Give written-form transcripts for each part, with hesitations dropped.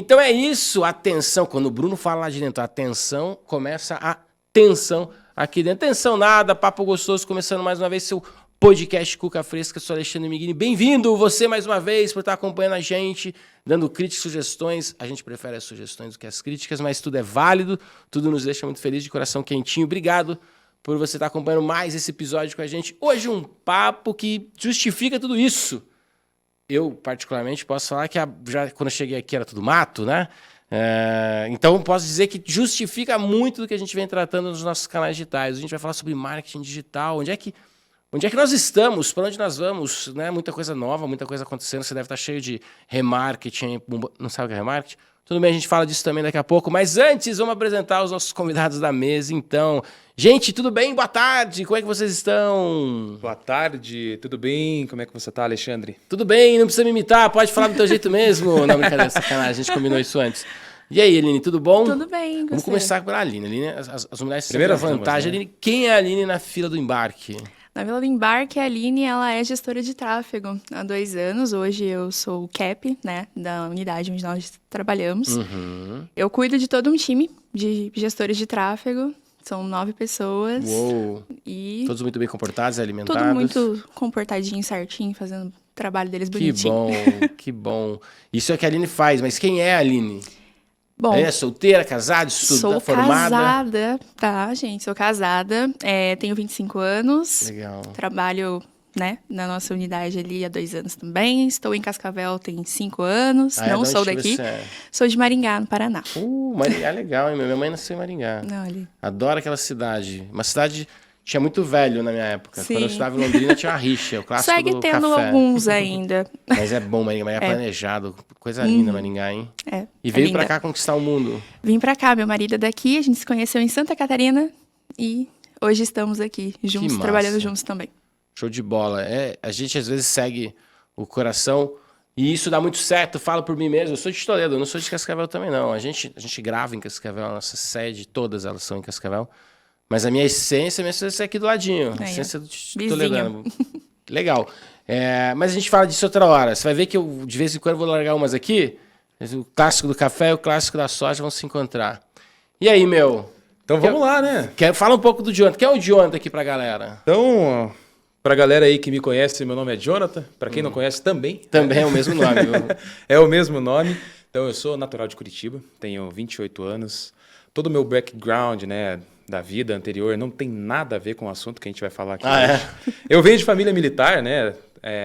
Então é isso, atenção. Quando o Bruno fala lá de dentro, atenção, começa a tensão aqui dentro. Tensão nada, papo gostoso, começando mais uma vez seu podcast Cuca Fresca. Eu sou Alexandre Miguini. Bem-vindo você mais uma vez por estar acompanhando a gente, dando críticas, sugestões. A gente prefere as sugestões do que as críticas, mas tudo é válido, tudo nos deixa muito feliz, de coração quentinho. Obrigado por você estar acompanhando mais esse episódio com a gente. Hoje um papo que justifica tudo isso. Eu, particularmente, posso falar que já quando eu cheguei aqui era tudo mato, né? Então, posso dizer que justifica muito do que a gente vem tratando nos nossos canais digitais. A gente vai falar sobre marketing digital, onde é que nós estamos, para onde nós vamos, né? Muita coisa nova, muita coisa acontecendo. Você deve estar cheio de remarketing. Não sabe o que é remarketing? Tudo bem, a gente fala disso também daqui a pouco. Mas antes, vamos apresentar os nossos convidados da mesa, então. Gente, tudo bem? Boa tarde, como é que vocês estão? Boa tarde, tudo bem? Como é que você tá, Alexandre? Tudo bem, não precisa me imitar, pode falar do teu jeito mesmo. Não, brincadeira, sacanagem, a gente combinou isso antes. E aí, Aline, tudo bom? Tudo bem, Vamos começar pela Aline. Aline, as mulheres têm Primeira a vantagem. né? Aline, quem é a Aline na fila do embarque? Na Vila do Embarque, a Aline, ela é gestora de tráfego há 2 anos. Hoje eu sou o CAP, né, da unidade onde nós trabalhamos. Uhum. Eu cuido de todo um time de gestores de tráfego. São 9 pessoas. Uou. E Todos muito bem comportados, alimentados. tudo muito comportadinho, certinho, fazendo o trabalho deles bonitinho. Que bom. Isso é o que a Aline faz, mas quem é a Aline? Bom, É solteira, casada, sou formada? casada, tá, gente? Sou casada, tenho 25 anos. Legal. Trabalho, né, na nossa unidade ali há 2 anos também. Estou em Cascavel tem 5 anos. Ah, Não de sou onde daqui. você é? Sou de Maringá, no Paraná. Maringá é legal, hein? Minha mãe nasceu em Maringá. Não, ali. Adoro aquela cidade. Uma cidade tinha muito velho na minha época. Sim. Quando eu estudava em Londrina tinha uma rixa, o clássico Segue do tendo café. alguns ainda. Mas é bom, Maringá é planejado. Coisa linda, Maringá, hein? E É veio linda. pra cá conquistar o mundo. Vim pra cá, meu marido é daqui, a gente se conheceu em Santa Catarina e hoje estamos aqui juntos, massa. trabalhando juntos também. Show de bola. A gente às vezes segue o coração e isso dá muito certo. Falo por mim mesmo. Eu sou de Toledo, eu não sou de Cascavel também, não. A gente grava em Cascavel, a nossa sede, todas elas são em Cascavel. Mas a minha essência é aqui do ladinho. A essência de Toledano. Legal. Mas a gente fala disso outra hora. Você vai ver que eu, de vez em quando, vou largar umas aqui. O clássico do café e o clássico da soja vão se encontrar. E aí, meu? Então vamos lá, né? Fala um pouco do Jonathan. Quem é o Jonathan aqui pra galera? Então, pra galera aí que me conhece, meu nome é Jonathan. Pra quem não conhece, também. Também é o mesmo nome, viu? É o mesmo nome. Então, eu sou natural de Curitiba, tenho 28 anos. Todo o meu background, né, da vida anterior não tem nada a ver com o assunto que a gente vai falar aqui hoje. Eu venho de família militar, né?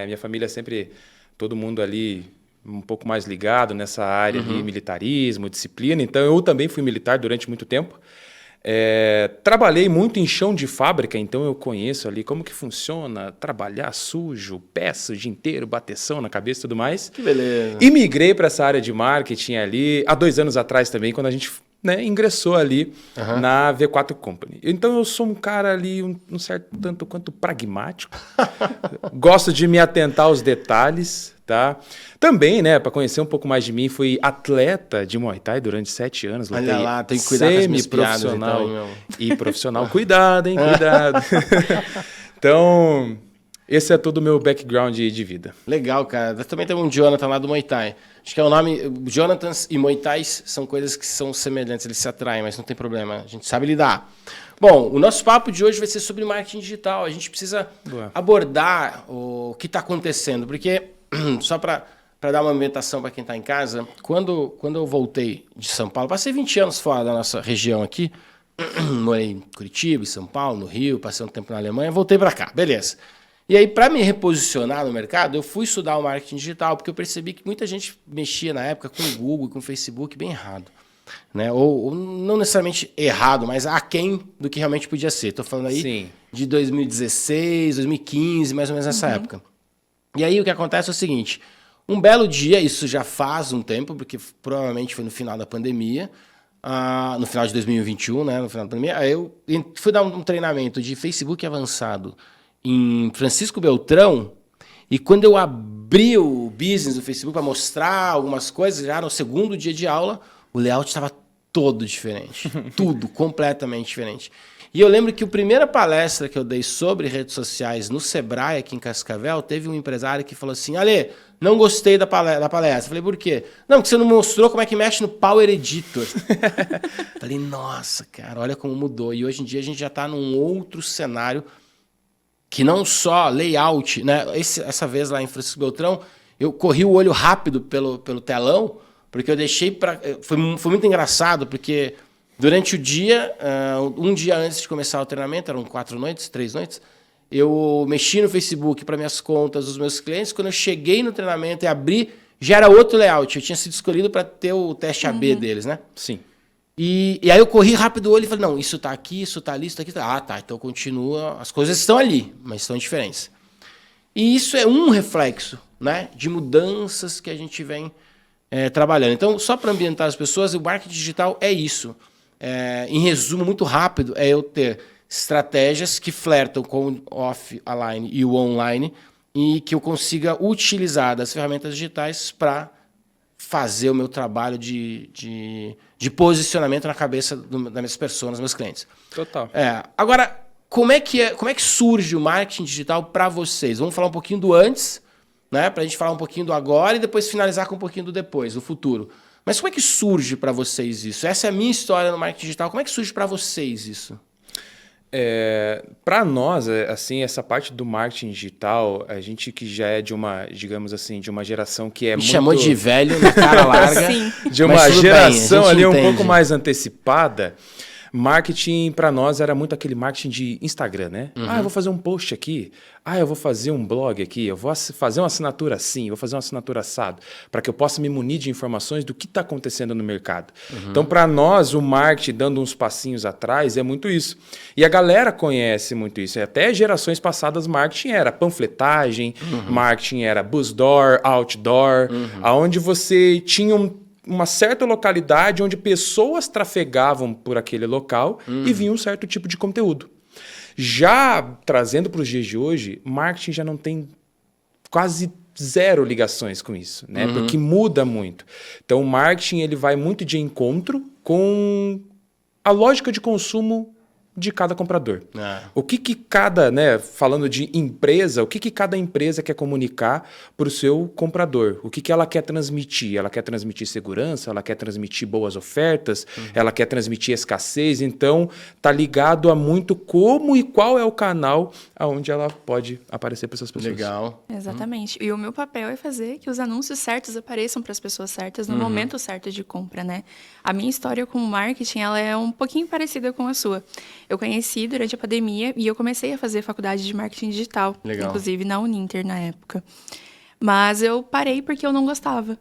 Minha família sempre, todo mundo ali um pouco mais ligado nessa área de militarismo, disciplina. Então, eu também fui militar durante muito tempo. Trabalhei muito em chão de fábrica, então eu conheço ali como que funciona trabalhar sujo, peça o dia inteiro, bateção na cabeça e tudo mais. Que beleza. E migrei para essa área de marketing ali há 2 anos atrás também, quando a gente, né, ingressou ali na V4 Company. Então eu sou um cara ali um certo tanto quanto pragmático. Gosto de me atentar aos detalhes, tá? Também, né, para conhecer um pouco mais de mim, fui atleta de Muay Thai durante 7 anos. Olha lá, tem que cuidar das minhas piadas, semi-profissional então, e profissional. Cuidado, hein? Cuidado. Então, esse é todo o meu background de vida. Legal, cara. Também tem um Jonathan lá do Muay Thai. Acho que é o nome... Jonathans e Muay Thai são coisas que são semelhantes, eles se atraem, mas não tem problema. A gente sabe lidar. Bom, o nosso papo de hoje vai ser sobre marketing digital. A gente precisa abordar o que está acontecendo, porque, só para dar uma ambientação para quem está em casa, quando eu voltei de São Paulo, passei 20 anos fora da nossa região aqui, morei em Curitiba, em São Paulo, no Rio, passei um tempo na Alemanha, voltei para cá, beleza. E aí, para me reposicionar no mercado, eu fui estudar o marketing digital, porque eu percebi que muita gente mexia na época com o Google e com o Facebook bem errado. Né? Ou não necessariamente errado, mas aquém do que realmente podia ser. Estou falando aí de 2016, 2015, mais ou menos nessa época. E aí o que acontece é o seguinte, um belo dia, isso já faz um tempo, porque provavelmente foi no final da pandemia, no final de 2021, né, no final da pandemia, aí eu fui dar um treinamento de Facebook avançado em Francisco Beltrão, e quando eu abri o business do Facebook para mostrar algumas coisas, já no 2º dia de aula, o layout estava todo diferente. Tudo completamente diferente. E eu lembro que a primeira palestra que eu dei sobre redes sociais no Sebrae, aqui em Cascavel, teve um empresário que falou assim, Ale, não gostei da palestra. Falei, por quê? Não, porque você não mostrou como é que mexe no Power Editor. Falei, nossa, cara, olha como mudou. E hoje em dia a gente já está num outro cenário que não só layout, né? Essa vez lá em Francisco Beltrão, eu corri o olho rápido pelo telão, porque eu deixei para... Foi muito engraçado, porque durante o dia, um dia antes de começar o treinamento, eram 3 noites, eu mexi no Facebook para minhas contas dos meus clientes. Quando eu cheguei no treinamento e abri, já era outro layout. Eu tinha sido escolhido para ter o teste AB deles, né? Sim. E aí eu corri rápido o olho e falei, não, isso está aqui, isso está ali, isso está aqui. Ah, tá, então continua. As coisas estão ali, mas estão diferentes. E isso é um reflexo, né, de mudanças que a gente vem trabalhando. Então, só para ambientar as pessoas, o marketing digital é isso. Em resumo, muito rápido, é eu ter estratégias que flertam com o offline e o online e que eu consiga utilizar das ferramentas digitais para fazer o meu trabalho de posicionamento na cabeça das minhas pessoas, dos meus clientes. Total. Agora, como é que surge o marketing digital para vocês? Vamos falar um pouquinho do antes, né, para a gente falar um pouquinho do agora e depois finalizar com um pouquinho do depois, do futuro. Mas como é que surge para vocês isso? Essa é a minha história no marketing digital. Como é que surge para vocês isso? Para nós, assim, essa parte do marketing digital, a gente que já é de uma, digamos assim, de uma geração que é Me muito... chamou de velho na cara larga. Sim. De uma geração ali um pouco mais antecipada. Marketing, para nós, era muito aquele marketing de Instagram, né? Uhum. Eu vou fazer um post aqui. Eu vou fazer um blog aqui. Eu vou fazer uma assinatura assim, vou fazer uma assinatura assado, para que eu possa me munir de informações do que está acontecendo no mercado. Uhum. Então, para nós, o marketing, dando uns passinhos atrás, é muito isso. E a galera conhece muito isso. Até gerações passadas, marketing era panfletagem, marketing era buzzdoor, outdoor, aonde você tinha uma certa localidade onde pessoas trafegavam por aquele local e vinha um certo tipo de conteúdo. Já trazendo para os dias de hoje, marketing já não tem quase zero ligações com isso, né? Porque muda muito. Então, o marketing ele vai muito de encontro com a lógica de consumo de cada comprador. O que cada, né, falando de empresa, o que cada empresa quer comunicar para o seu comprador? O que ela quer transmitir? Ela quer transmitir segurança, ela quer transmitir boas ofertas, ela quer transmitir escassez. Então, tá ligado a muito como e qual é o canal onde ela pode aparecer para essas pessoas. Legal. Exatamente. E o meu papel é fazer que os anúncios certos apareçam para as pessoas certas no momento certo de compra, né? A minha história com o marketing, ela é um pouquinho parecida com a sua. Eu conheci durante a pandemia e eu comecei a fazer faculdade de marketing digital. Legal. Inclusive na Uninter, na época. Mas eu parei porque eu não gostava.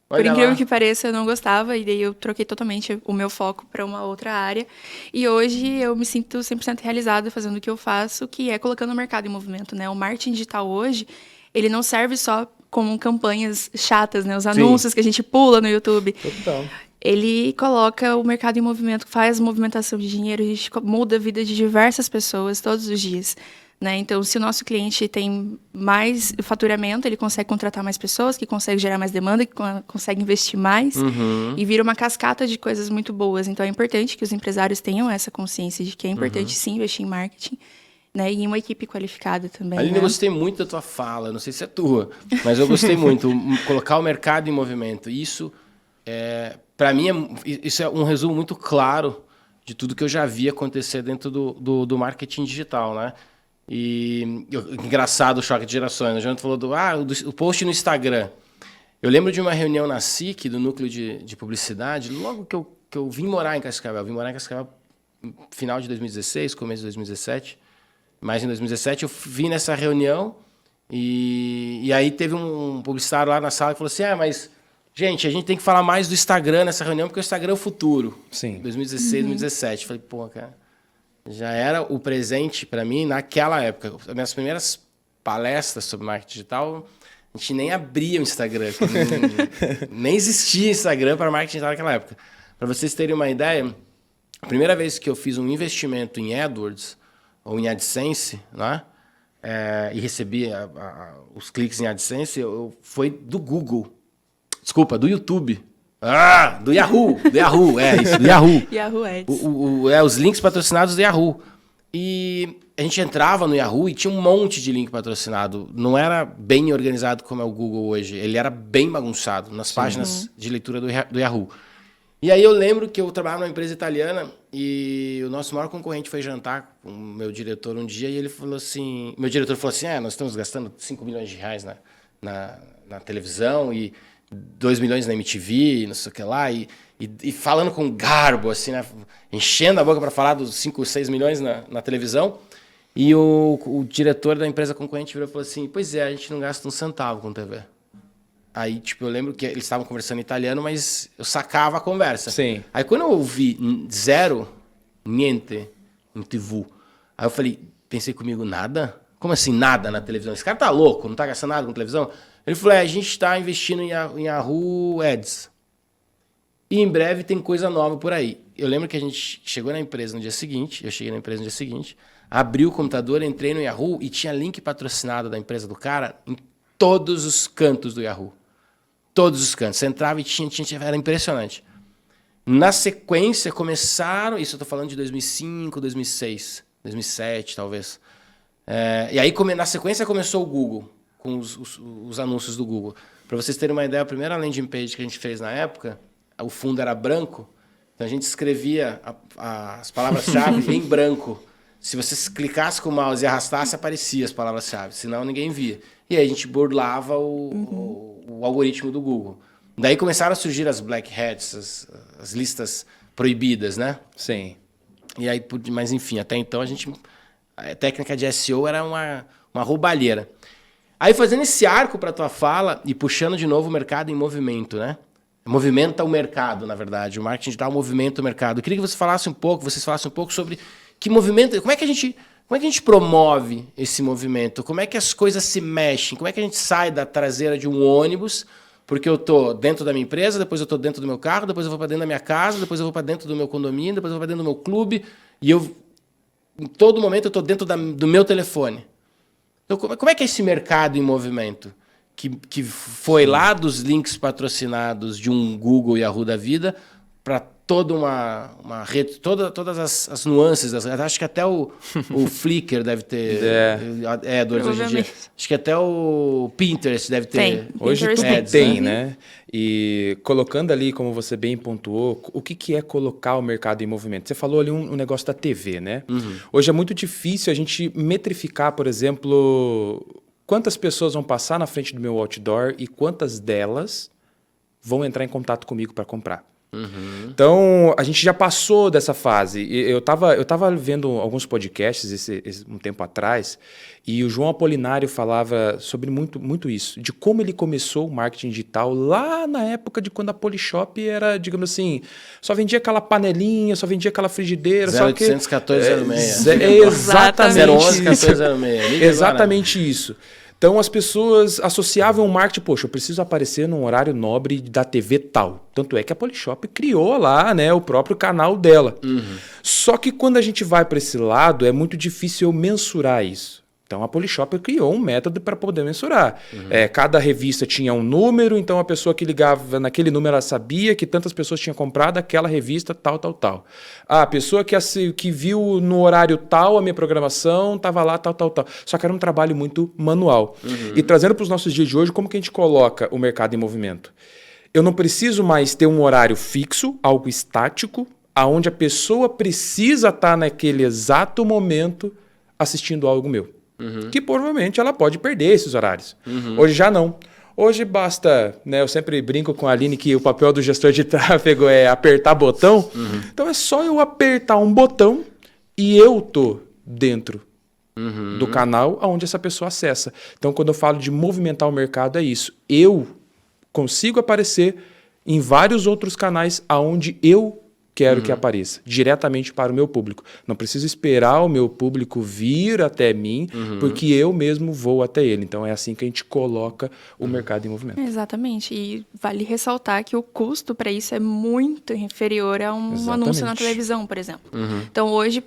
Olha Por incrível lá. que pareça, eu não gostava. E daí eu troquei totalmente o meu foco para uma outra área. E hoje eu me sinto 100% realizada fazendo o que eu faço, que é colocando o mercado em movimento, né? O marketing digital hoje, ele não serve só como campanhas chatas, né? Os anúncios que a gente pula no YouTube. Total. Ele coloca o mercado em movimento, faz movimentação de dinheiro, a gente muda a vida de diversas pessoas todos os dias, né? Então, se o nosso cliente tem mais faturamento, ele consegue contratar mais pessoas, que consegue gerar mais demanda, que consegue investir mais, e vira uma cascata de coisas muito boas. Então, é importante que os empresários tenham essa consciência de que é importante sim investir em marketing, né? E em uma equipe qualificada também. Aline, né? eu gostei muito da tua fala, não sei se é tua, mas eu gostei muito. Colocar o mercado em movimento. Isso para mim, isso é um resumo muito claro de tudo que eu já vi acontecer dentro do marketing digital, né? E engraçado o choque de gerações. A gente falou do post no Instagram. Eu lembro de uma reunião na SIC, do núcleo de publicidade, logo que eu vim morar em Cascavel. Vim morar em Cascavel no final de 2016, começo de 2017. Mas em 2017 eu vim nessa reunião e aí teve um publicitário lá na sala que falou assim, mas... Gente, a gente tem que falar mais do Instagram nessa reunião, porque o Instagram é o futuro. Sim. 2016, 2017. Falei, cara, já era o presente para mim naquela época. As minhas primeiras palestras sobre marketing digital, a gente nem abria o Instagram. Nem existia Instagram para marketing digital naquela época. Para vocês terem uma ideia, a primeira vez que eu fiz um investimento em AdWords, ou em AdSense, né? E recebi os cliques em AdSense, foi do Google. Desculpa, do YouTube. Do Yahoo! Do Yahoo, isso, do Yahoo. Yahoo Ads. Os links patrocinados do Yahoo. E a gente entrava no Yahoo e tinha um monte de link patrocinado. Não era bem organizado como é o Google hoje. Ele era bem bagunçado nas páginas de leitura do Yahoo. E aí eu lembro que eu trabalhava numa empresa italiana e o nosso maior concorrente foi jantar com o meu diretor um dia e ele falou assim... Meu diretor falou assim, nós estamos gastando 5 milhões de reais na televisão e 2 milhões na MTV, não sei o que lá, e falando com garbo, assim, né? Enchendo a boca para falar dos 5, 6 milhões na televisão. E o diretor da empresa concorrente virou e falou assim, pois é, a gente não gasta um centavo com TV. Aí, tipo, eu lembro que eles estavam conversando em italiano, mas eu sacava a conversa. Sim. Aí quando eu ouvi zero, niente, em TV, aí eu falei, pensei comigo, nada? Como assim nada na televisão? Esse cara tá louco, não tá gastando nada com televisão? Ele falou, a gente tá investindo em Yahoo Ads. E em breve tem coisa nova por aí. Eu lembro que a gente chegou na empresa no dia seguinte, eu cheguei na empresa no dia seguinte, abri o computador, entrei no Yahoo e tinha link patrocinado da empresa do cara em todos os cantos do Yahoo. Todos os cantos. Você entrava e tinha, era impressionante. Na sequência começaram, isso eu tô falando de 2005, 2006, 2007 talvez. E aí na sequência começou o Google, com os anúncios do Google. Para vocês terem uma ideia, a primeira landing page que a gente fez na época, o fundo era branco, então a gente escrevia as palavras-chave em branco. Se você clicasse com o mouse e arrastasse, aparecia as palavras-chave, senão ninguém via. E aí a gente burlava o algoritmo do Google. Daí começaram a surgir as black hats, as listas proibidas, né? Sim. E aí, mas enfim, até então a técnica de SEO era uma roubalheira. Aí fazendo esse arco para tua fala e puxando de novo o mercado em movimento, né? Movimenta o mercado, na verdade. O marketing digital movimenta o mercado. Eu queria que vocês falassem um pouco sobre que movimento, como é que a gente promove esse movimento? Como é que as coisas se mexem? Como é que a gente sai da traseira de um ônibus? Porque eu estou dentro da minha empresa, depois eu estou dentro do meu carro, depois eu vou para dentro da minha casa, depois eu vou para dentro do meu condomínio, depois eu vou para dentro do meu clube. E em todo momento, eu estou dentro do meu telefone. Então, como é que é esse mercado em movimento? Que foi lá dos links patrocinados de um Google e Yahoo da vida para toda uma rede, todas as nuances. Acho que até o Flickr deve ter AdWords hoje em dia. Acho que até o Pinterest deve ter. Hoje Pinterest tudo Ads, tem, né? E colocando ali, como você bem pontuou, o que é colocar o mercado em movimento? Você falou ali um negócio da TV, né? Uhum. Hoje é muito difícil a gente metrificar, por exemplo, quantas pessoas vão passar na frente do meu outdoor e quantas delas vão entrar em contato comigo para comprar. Uhum. Então, a gente já passou dessa fase. Eu tava vendo alguns podcasts um tempo atrás e o João Apolinário falava sobre muito isso, de como ele começou o marketing digital lá na época de quando a Polishop era, digamos assim, só vendia aquela panelinha, só vendia aquela frigideira. 0800 1406. Exatamente 011 1406. Exatamente isso. Então, as pessoas associavam o marketing, poxa, eu preciso aparecer num horário nobre da TV tal. Tanto é que a Polishop criou lá, né, o próprio canal dela. Uhum. Só que quando a gente vai para esse lado, é muito difícil eu mensurar isso. Então, a Polishop criou um método para poder mensurar. Uhum. Cada revista tinha um número, então a pessoa que ligava naquele número, ela sabia que tantas pessoas tinham comprado aquela revista, tal. A pessoa que viu no horário tal a minha programação, estava lá, tal. Só que era um trabalho muito manual. Uhum. E trazendo para os nossos dias de hoje, como que a gente coloca o mercado em movimento? Eu não preciso mais ter um horário fixo, algo estático, aonde a pessoa precisa estar naquele exato momento assistindo algo meu. Uhum. Que provavelmente ela pode perder esses horários. Uhum. Hoje já não. Hoje basta, né? Eu sempre brinco com a Aline que o papel do gestor de tráfego é apertar botão. Uhum. Então é só eu apertar um botão e eu tô dentro do canal onde essa pessoa acessa. Então quando eu falo de movimentar o mercado é isso. Eu consigo aparecer em vários outros canais aonde eu quero que apareça, diretamente para o meu público. Não preciso esperar o meu público vir até mim, porque eu mesmo vou até ele. Então, é assim que a gente coloca o mercado em movimento. Exatamente. E vale ressaltar que o custo para isso é muito inferior a um anúncio na televisão, por exemplo. Então, hoje,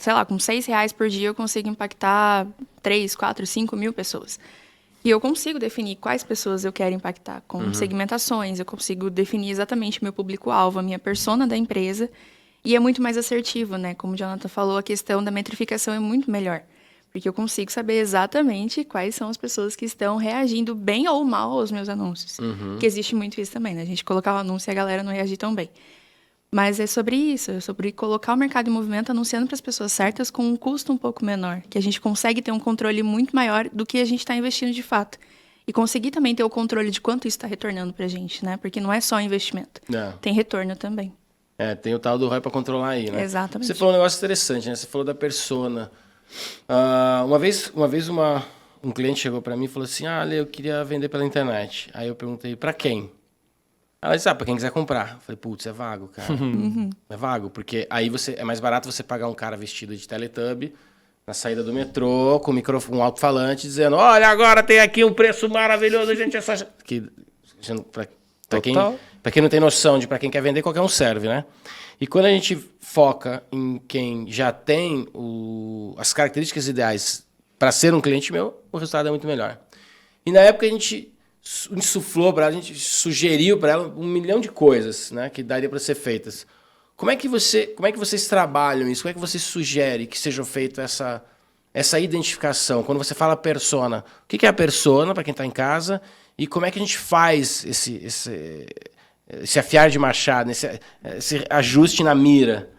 sei lá, com R$6 por dia, eu consigo impactar 3, 4, 5 mil pessoas. E eu consigo definir quais pessoas eu quero impactar com segmentações, eu consigo definir exatamente o meu público-alvo, a minha persona da empresa. E é muito mais assertivo, né? Como o Jonathan falou, a questão da metrificação é muito melhor. Porque eu consigo saber exatamente quais são as pessoas que estão reagindo bem ou mal aos meus anúncios. Porque existe muito isso também, né? A gente colocar o anúncio e a galera não reagir tão bem. Mas é sobre isso, é sobre colocar o mercado em movimento anunciando para as pessoas certas com um custo um pouco menor. Que a gente consegue ter um controle muito maior do que a gente está investindo de fato. E conseguir também ter o controle de quanto isso está retornando para a gente, né? Porque não é só investimento, tem retorno também. Tem o tal do ROI para controlar aí, né? Exatamente. Você falou um negócio interessante, né? Você falou da persona. Uma vez um cliente chegou para mim e falou assim, Lê, eu queria vender pela internet. Aí eu perguntei, para quem? Ela disse, para quem quiser comprar. Eu falei, putz, é vago, cara. É vago, porque aí é mais barato você pagar um cara vestido de Teletubby na saída do metrô, com um alto-falante, dizendo, olha, agora tem aqui um preço maravilhoso, gente, é só... Para quem não tem noção de para quem quer vender, qualquer um serve, né? E quando a gente foca em quem já tem as características ideais para ser um cliente meu, o resultado é muito melhor. E na época a gente insuflou para ela, a gente sugeriu para ela 1 milhão de coisas, né, que daria para ser feitas. Como é que vocês trabalham isso? Como é que você sugere que seja feita essa identificação? Quando você fala persona, o que é a persona para quem está em casa? E como é que a gente faz esse afiar de machado, esse ajuste na mira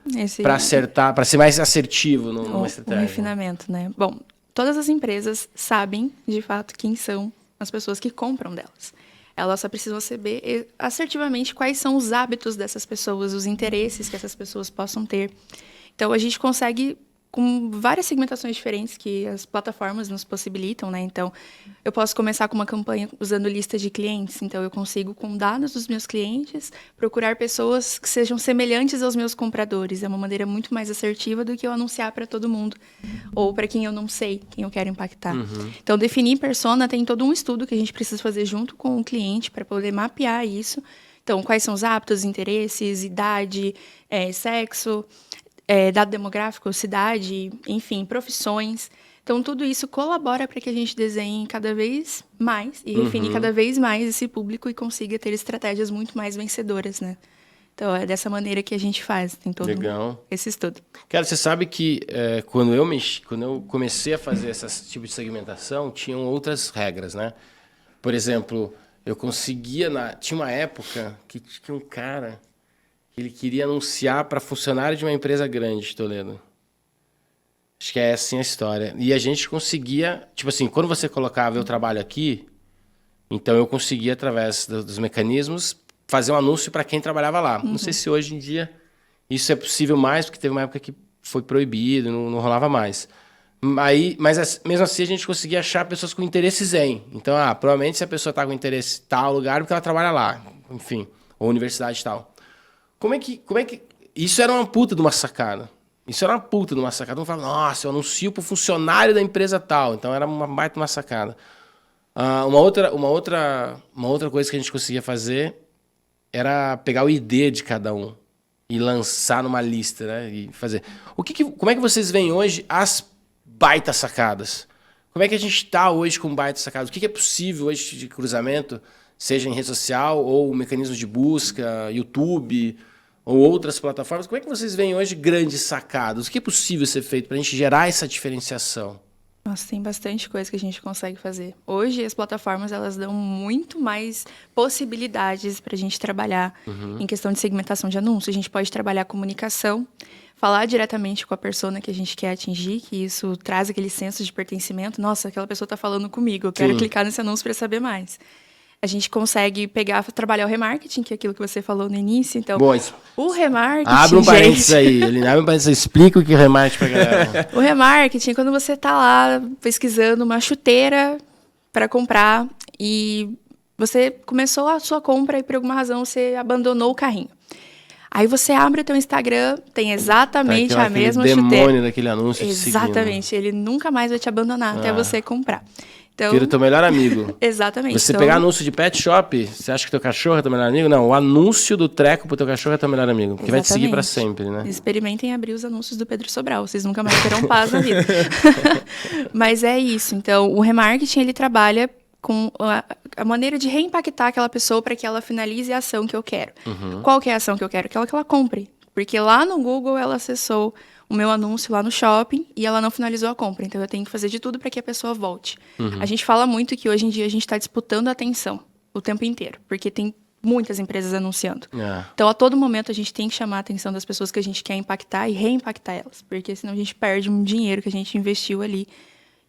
para acertar, para ser mais assertivo numa estratégia? Um refinamento, né? Bom, todas as empresas sabem, de fato, quem são as pessoas que compram delas. Elas só precisam saber assertivamente quais são os hábitos dessas pessoas, os interesses que essas pessoas possam ter. Então, a gente consegue, com várias segmentações diferentes que as plataformas nos possibilitam, né? Então, eu posso começar com uma campanha usando lista de clientes. Então, eu consigo, com dados dos meus clientes, procurar pessoas que sejam semelhantes aos meus compradores. É uma maneira muito mais assertiva do que eu anunciar para todo mundo. Ou para quem eu não sei, quem eu quero impactar. Então, definir persona tem todo um estudo que a gente precisa fazer junto com o cliente para poder mapear isso. Então, quais são os hábitos, interesses, idade, sexo... dado demográfico, cidade, enfim, profissões. Então, tudo isso colabora para que a gente desenhe cada vez mais e refine cada vez mais esse público e consiga ter estratégias muito mais vencedoras, né? Então, é dessa maneira que a gente faz. Tem todo esse estudo. Cara, você sabe que quando eu comecei a fazer esse tipo de segmentação, tinham outras regras, né? Por exemplo, eu conseguia... Tinha uma época que tinha um cara... Ele queria anunciar para funcionário de uma empresa grande de Toledo. Acho que é assim a história. E a gente conseguia... Tipo assim, quando você colocava eu trabalho aqui, então eu conseguia, através dos mecanismos, fazer um anúncio para quem trabalhava lá. Não sei se hoje em dia isso é possível mais, porque teve uma época que foi proibido, não rolava mais. Mas mesmo assim a gente conseguia achar pessoas com interesses em. Então, provavelmente se a pessoa está com interesse em tal lugar, porque ela trabalha lá. Enfim, ou universidade e tal. Como é que... Isso era uma puta de uma sacada. Vamos falar, nossa, eu anuncio para o funcionário da empresa tal. Então, era uma baita uma sacada. Uma outra coisa que a gente conseguia fazer era pegar o ID de cada um e lançar numa lista, né? E fazer. Como é que vocês veem hoje as baitas sacadas? Como é que a gente está hoje com baitas sacadas? O que é possível hoje de cruzamento, seja em rede social ou mecanismo de busca, YouTube... ou outras plataformas, como é que vocês veem hoje grandes sacadas? O que é possível ser feito para a gente gerar essa diferenciação? Nossa, tem bastante coisa que a gente consegue fazer. Hoje, as plataformas, elas dão muito mais possibilidades para a gente trabalhar em questão de segmentação de anúncios. A gente pode trabalhar comunicação, falar diretamente com a persona que a gente quer atingir, que isso traz aquele senso de pertencimento. Nossa, aquela pessoa está falando comigo, eu quero clicar nesse anúncio para saber mais. A gente consegue trabalhar o remarketing, que é aquilo que você falou no início. Então, o remarketing... Abre um parênteses aí. Explica o que é remarketing pra galera. O remarketing é quando você tá lá pesquisando uma chuteira para comprar e você começou a sua compra e por alguma razão você abandonou o carrinho. Aí você abre o teu Instagram, tem exatamente a mesma chuteira. Demônio daquele anúncio. Exatamente. Ele nunca mais vai te abandonar até você comprar. Então, vira o teu melhor amigo. Exatamente. Você pegar anúncio de pet shop, você acha que teu cachorro é teu melhor amigo? Não, o anúncio do treco pro teu cachorro é teu melhor amigo. Porque vai te seguir para sempre, né? Experimentem abrir os anúncios do Pedro Sobral. Vocês nunca mais terão paz na vida. Mas é isso. Então, o remarketing, ele trabalha com a maneira de reimpactar aquela pessoa para que ela finalize a ação que eu quero. Qual que é a ação que eu quero? Que ela compre. Porque lá no Google ela acessou o meu anúncio lá no shopping e ela não finalizou a compra. Então eu tenho que fazer de tudo para que a pessoa volte. A gente fala muito que hoje em dia a gente está disputando a atenção o tempo inteiro, porque tem muitas empresas anunciando. Então a todo momento a gente tem que chamar a atenção das pessoas que a gente quer impactar e reimpactar elas, porque senão a gente perde um dinheiro que a gente investiu ali.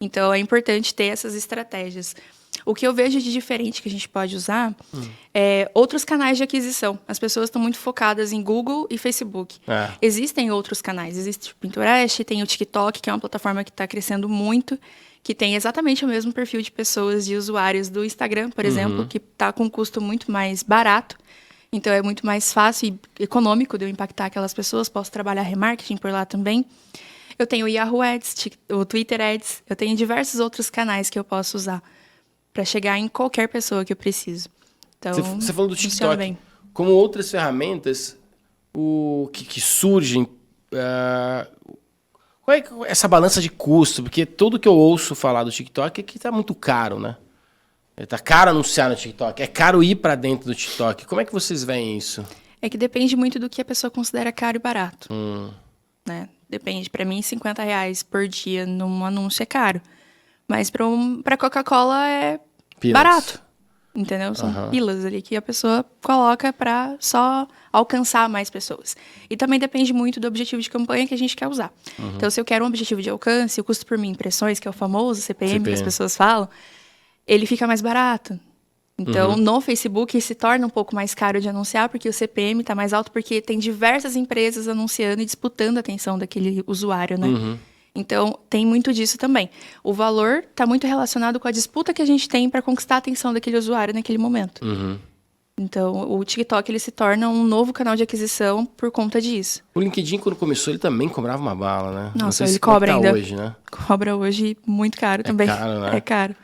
Então é importante ter essas estratégias. O que eu vejo de diferente que a gente pode usar é outros canais de aquisição. As pessoas estão muito focadas em Google e Facebook. Existem outros canais. Existe o Pinterest, tem o TikTok, que é uma plataforma que está crescendo muito, que tem exatamente o mesmo perfil de pessoas, de usuários do Instagram, por exemplo, que está com um custo muito mais barato. Então, é muito mais fácil e econômico de eu impactar aquelas pessoas. Posso trabalhar remarketing por lá também. Eu tenho o Yahoo Ads, o Twitter Ads. Eu tenho diversos outros canais que eu posso usar para chegar em qualquer pessoa que eu preciso. Então, você falou do TikTok. Bem. Como outras ferramentas que surgem, qual é essa balança de custo? Porque tudo que eu ouço falar do TikTok é que está muito caro, né? Está caro anunciar no TikTok, é caro ir para dentro do TikTok. Como é que vocês veem isso? É que depende muito do que a pessoa considera caro e barato. Né? Depende. Para mim, R$50 por dia num anúncio é caro. Mas para Coca-Cola é barato, entendeu? São pilas ali que a pessoa coloca para só alcançar mais pessoas. E também depende muito do objetivo de campanha que a gente quer usar. Então, se eu quero um objetivo de alcance, o custo por mim impressões, que é o famoso CPM que as pessoas falam, ele fica mais barato. Então, no Facebook se torna um pouco mais caro de anunciar, porque o CPM está mais alto, porque tem diversas empresas anunciando e disputando a atenção daquele usuário, né? Então, tem muito disso também. O valor está muito relacionado com a disputa que a gente tem para conquistar a atenção daquele usuário naquele momento. Então, o TikTok ele se torna um novo canal de aquisição por conta disso. O LinkedIn, quando começou, ele também cobrava uma bala, né? Nossa, ele cobra ainda. Hoje, né? Cobra hoje muito caro também. É caro, né? É caro.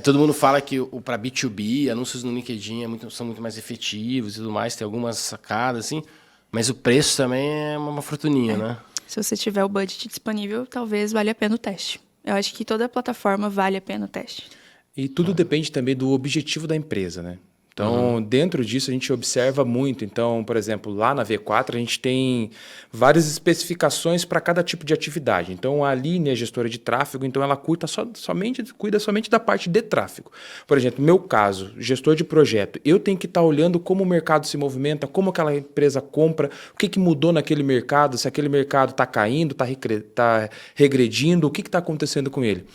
Todo mundo fala que para B2B, anúncios no LinkedIn são muito mais efetivos e tudo mais, tem algumas sacadas, assim, mas o preço também é uma fortuninha, né? Se você tiver o budget disponível, talvez valha a pena o teste. Eu acho que toda plataforma vale a pena o teste. E tudo depende também do objetivo da empresa, né? Então, dentro disso, a gente observa muito. Então, por exemplo, lá na V4, a gente tem várias especificações para cada tipo de atividade. Então, a Aline é gestora de tráfego, então ela cuida somente da parte de tráfego. Por exemplo, no meu caso, gestor de projeto, eu tenho que estar olhando como o mercado se movimenta, como aquela empresa compra, o que mudou naquele mercado, se aquele mercado está caindo, está regredindo, o que está acontecendo com ele.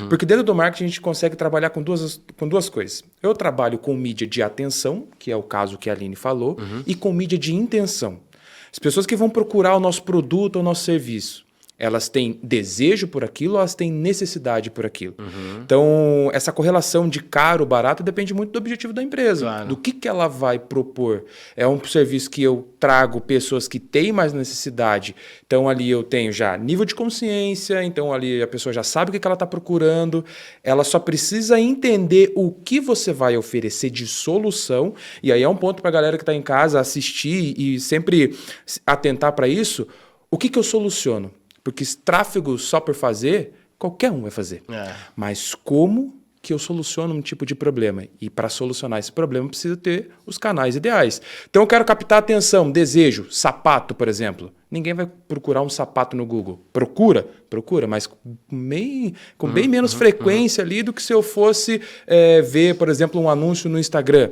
Porque dentro do marketing, a gente consegue trabalhar com duas coisas. Eu trabalho com mídia de atenção, que é o caso que a Aline falou, e com mídia de intenção. As pessoas que vão procurar o nosso produto ou o nosso serviço, elas têm desejo por aquilo ou elas têm necessidade por aquilo. Então, essa correlação de caro, barato, depende muito do objetivo da empresa. Claro. Do que ela vai propor. É um serviço que eu trago pessoas que têm mais necessidade. Então, ali eu tenho já nível de consciência. Então, ali a pessoa já sabe o que ela está procurando. Ela só precisa entender o que você vai oferecer de solução. E aí é um ponto para a galera que está em casa assistir e sempre atentar para isso. O que eu soluciono? Porque tráfego só por fazer, qualquer um vai fazer. Mas como que eu soluciono um tipo de problema? E para solucionar esse problema, precisa ter os canais ideais. Então eu quero captar atenção, desejo, sapato, por exemplo. Ninguém vai procurar um sapato no Google. Procura, mas com bem menos frequência ali do que se eu fosse ver, por exemplo, um anúncio no Instagram.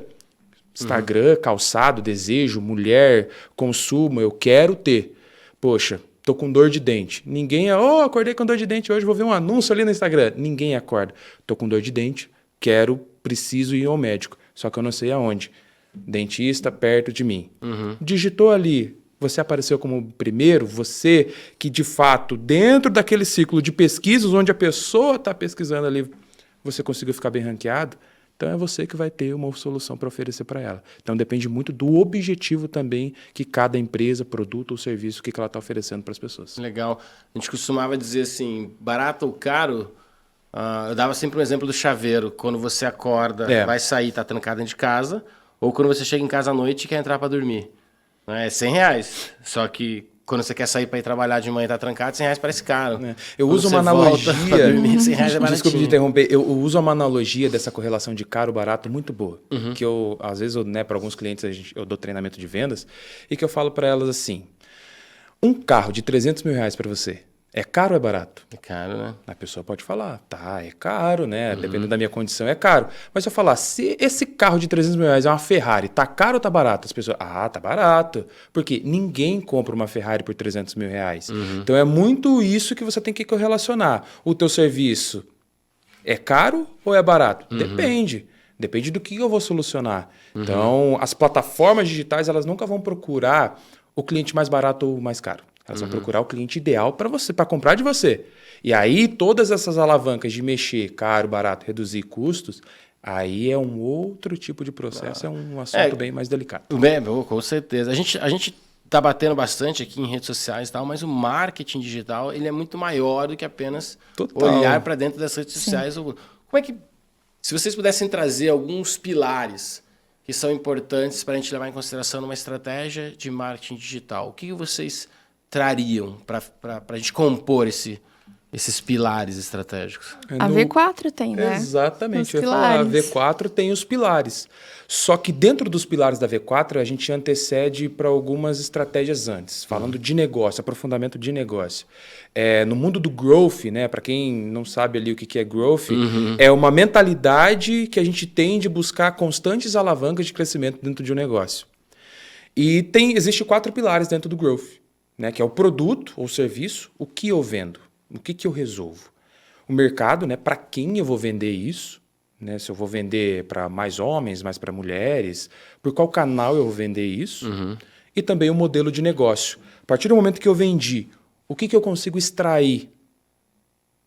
Instagram, calçado, desejo, mulher, consumo, eu quero ter. Poxa, tô com dor de dente. Ninguém acordei com dor de dente hoje, vou ver um anúncio ali no Instagram. Ninguém acorda. Tô com dor de dente, preciso ir ao médico. Só que eu não sei aonde. Dentista perto de mim. Digitou ali, você apareceu como primeiro, você que de fato, dentro daquele ciclo de pesquisas, onde a pessoa está pesquisando ali, você conseguiu ficar bem ranqueado. Então é você que vai ter uma solução para oferecer para ela. Então depende muito do objetivo também que cada empresa, produto ou serviço, o que ela está oferecendo para as pessoas. Legal. A gente costumava dizer assim, barato ou caro, eu dava sempre um exemplo do chaveiro. Quando você acorda, vai sair, está trancado dentro de casa, ou quando você chega em casa à noite e quer entrar para dormir. É R$100. Só que quando você quer sair para ir trabalhar de manhã e tá trancado, R$100 parece caro. Eu uso uma analogia. Desculpe te interromper. Eu uso uma analogia dessa correlação de caro barato muito boa. Que eu, às vezes, para alguns clientes, eu dou treinamento de vendas e que eu falo para elas assim: Um carro de 300 mil reais para você, é caro ou é barato? É caro, né? A pessoa pode falar, tá, é caro, né? Dependendo da minha condição, é caro. Mas se eu falar, se esse carro de 300 mil reais é uma Ferrari, tá caro ou tá barato? As pessoas, tá barato. Porque ninguém compra uma Ferrari por 300 mil reais. Então é muito isso que você tem que correlacionar. O teu serviço é caro ou é barato? Depende. Depende do que eu vou solucionar. Então, as plataformas digitais, elas nunca vão procurar o cliente mais barato ou mais caro. Elas vão procurar o cliente ideal para você, para comprar de você. E aí, todas essas alavancas de mexer caro, barato, reduzir custos, aí é um outro tipo de processo, é um assunto bem mais delicado. Bem, com certeza. A gente está batendo bastante aqui em redes sociais e tal, mas o marketing digital ele é muito maior do que apenas olhar para dentro das redes sociais. Como é que, se vocês pudessem trazer alguns pilares que são importantes para a gente levar em consideração numa estratégia de marketing digital, o que vocês trariam para a gente compor esses pilares estratégicos? A V4 tem, né? Exatamente. Eu ia falar, a V4 tem os pilares. Só que dentro dos pilares da V4, a gente antecede para algumas estratégias antes, falando de negócio, aprofundamento de negócio. No mundo do growth, né, para quem não sabe ali o que é growth, é uma mentalidade que a gente tem de buscar constantes alavancas de crescimento dentro de um negócio. E existe 4 pilares dentro do growth, né, que é o produto ou serviço, o que eu vendo, o que eu resolvo. O mercado, né, para quem eu vou vender isso, né, se eu vou vender para mais homens, mais para mulheres, por qual canal eu vou vender isso, e também o modelo de negócio. A partir do momento que eu vendi, o que eu consigo extrair